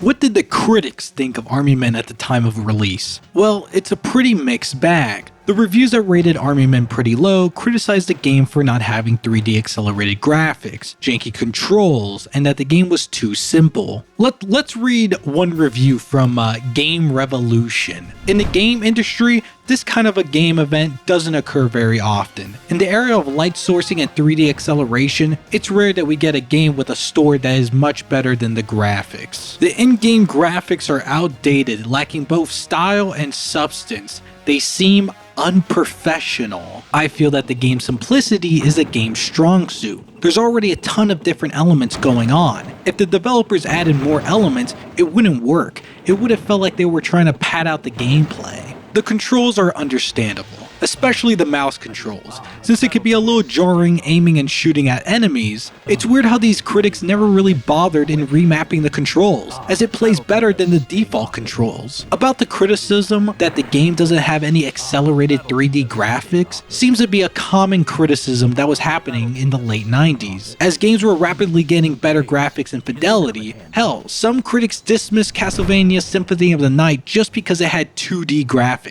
What did the critics think of Army Men at the time of release? Well, it's a pretty mixed bag. The reviews that rated Army Men pretty low criticized the game for not having 3D accelerated graphics, janky controls, and that the game was too simple. Let's read one review from Game Revolution. In the game industry, this kind of a game event doesn't occur very often. In the era of light sourcing and 3D acceleration, it's rare that we get a game with a story that is much better than the graphics. The in-game graphics are outdated, lacking both style and substance. They seem unprofessional. I feel that the game's simplicity is the game's strong suit. There's already a ton of different elements going on. If the developers added more elements, it wouldn't work. It would have felt like they were trying to pad out the gameplay. The controls are understandable, especially the mouse controls, since it could be a little jarring aiming and shooting at enemies. It's weird how these critics never really bothered in remapping the controls, as it plays better than the default controls. About the criticism that the game doesn't have any accelerated 3D graphics seems to be a common criticism that was happening in the late 90s. As games were rapidly getting better graphics and fidelity, hell, some critics dismissed Castlevania Symphony of the Night just because it had 2D graphics,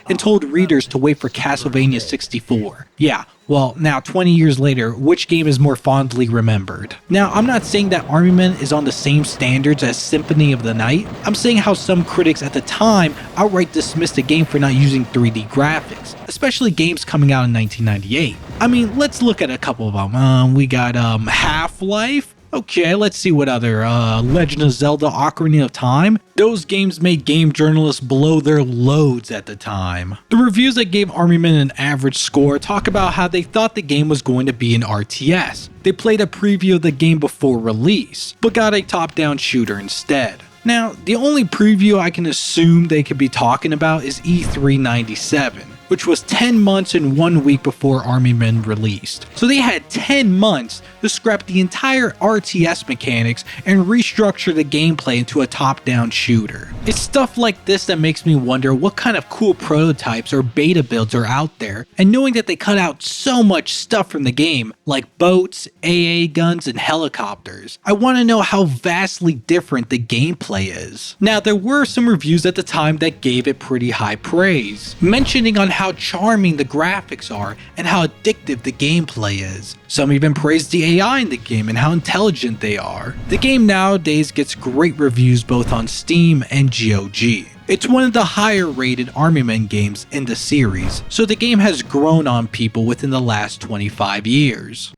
and told readers to wait for Castlevania 64. Yeah, well, now 20 years later, which game is more fondly remembered? Now, I'm not saying that Army Men is on the same standards as Symphony of the Night. I'm saying how some critics at the time outright dismissed the game for not using 3D graphics, especially games coming out in 1998. I mean, let's look at a couple of them. We got Half-Life. Okay, let's see what other, Legend of Zelda Ocarina of Time. Those games made game journalists blow their loads at the time. The reviews that gave Army Men an average score talk about how they thought the game was going to be an RTS. They played a preview of the game before release, but got a top-down shooter instead. Now, the only preview I can assume they could be talking about is E3 97. Which was 10 months and 1 week before Army Men released. So they had 10 months to scrap the entire RTS mechanics and restructure the gameplay into a top-down shooter. It's stuff like this that makes me wonder what kind of cool prototypes or beta builds are out there, and knowing that they cut out so much stuff from the game, like boats, AA guns, and helicopters. I want to know how vastly different the gameplay is. Now, there were some reviews at the time that gave it pretty high praise, mentioning on how charming the graphics are and how addictive the gameplay is. Some even praised the AI in the game and how intelligent they are. The game nowadays gets great reviews both on Steam and GOG. It's one of the higher rated Army Men games in the series, so the game has grown on people within the last 25 years.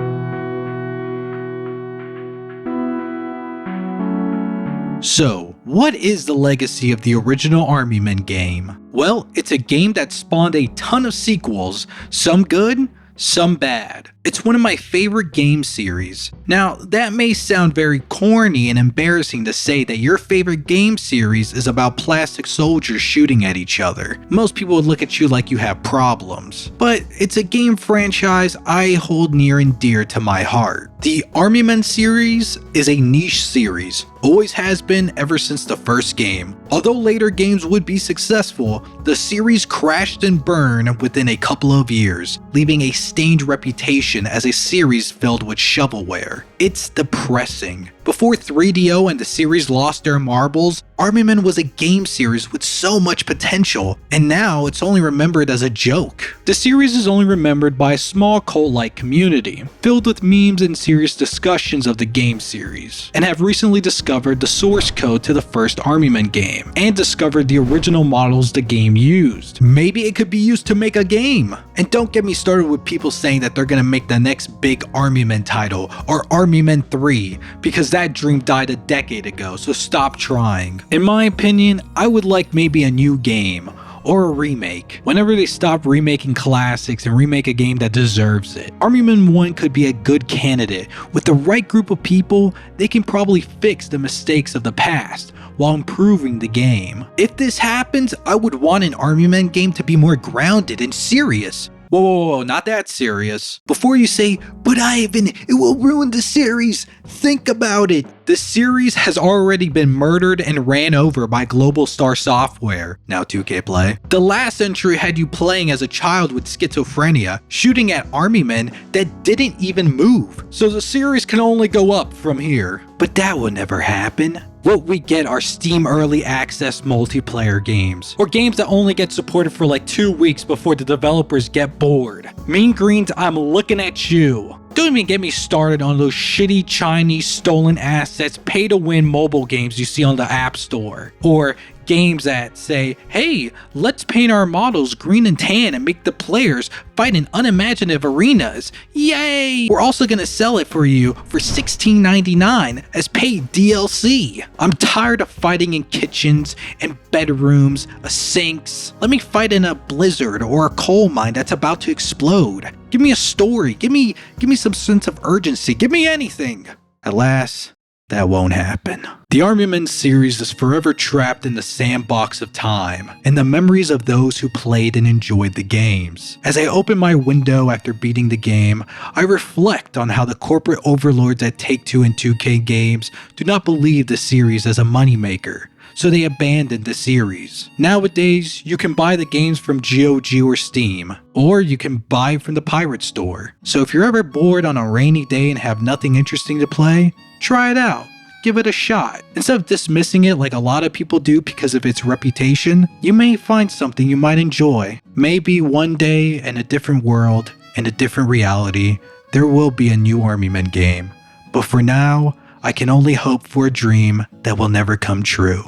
So, what is the legacy of the original Army Men game? Well, it's a game that spawned a ton of sequels, some good, some bad. It's one of my favorite game series. Now, that may sound very corny and embarrassing to say that your favorite game series is about plastic soldiers shooting at each other. Most people would look at you like you have problems. But it's a game franchise I hold near and dear to my heart. The Army Men series is a niche series, always has been ever since the first game. Although later games would be successful, the series crashed and burned within a couple of years, leaving a stained reputation as a series filled with shovelware. It's depressing. Before 3DO and the series lost their marbles, Army Men was a game series with so much potential, and now it's only remembered as a joke. The series is only remembered by a small cult-like community, filled with memes and serious discussions of the game series, and have recently discovered the source code to the first Army Men game, and discovered the original models the game used. Maybe it could be used to make a game! And don't get me started with people saying that they're gonna make the next big Army Men title, or Army Men 3, because that dream died a decade ago, so stop trying. In my opinion, I would like maybe a new game, or a remake. Whenever they stop remaking classics and remake a game that deserves it. Army Men 1 could be a good candidate. With the right group of people, they can probably fix the mistakes of the past while improving the game. If this happens, I would want an Army Men game to be more grounded and serious. Whoa, not that serious. Before you say, but Ivan, it will ruin the series, think about it. The series has already been murdered and ran over by Global Star Software, now 2K Play. The last entry had you playing as a child with schizophrenia, shooting at Army Men that didn't even move. So the series can only go up from here. But that will never happen. What we get are Steam Early Access multiplayer games, or games that only get supported for like 2 weeks before the developers get bored. Mean Greens, I'm looking at you. Don't even get me started on those shitty Chinese stolen assets pay-to-win mobile games you see on the App Store, or Games that say, hey, let's paint our models green and tan and make the players fight in unimaginative arenas. Yay! We're also gonna sell it for you for $16.99 as paid DLC. I'm tired of fighting in kitchens and bedrooms, sinks. Let me fight in a blizzard or a coal mine that's about to explode. Give me a story. Give me some sense of urgency. Give me anything. Alas, that won't happen. The Armament series is forever trapped in the sandbox of time and the memories of those who played and enjoyed the games. As I open my window after beating the game, I reflect on how the corporate overlords at Take-Two and 2K Games do not believe the series as a moneymaker, so they abandoned the series. Nowadays, you can buy the games from GOG or Steam, or you can buy from the pirate store. So if you're ever bored on a rainy day and have nothing interesting to play, try it out. Give it a shot. Instead of dismissing it like a lot of people do because of its reputation, you may find something you might enjoy. Maybe one day in a different world, in a different reality, there will be a new Army Men game. But for now, I can only hope for a dream that will never come true.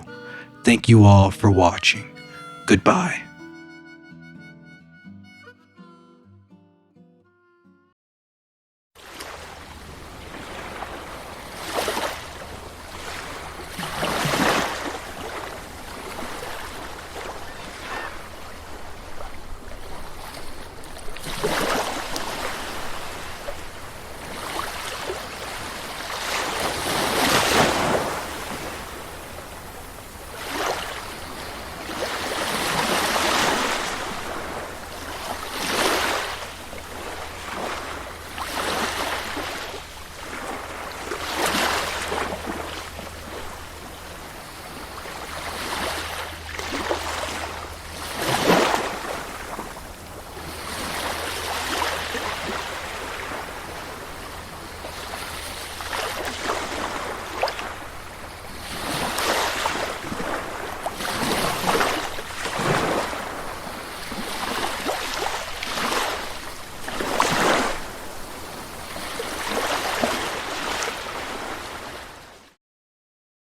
Thank you all for watching. Goodbye.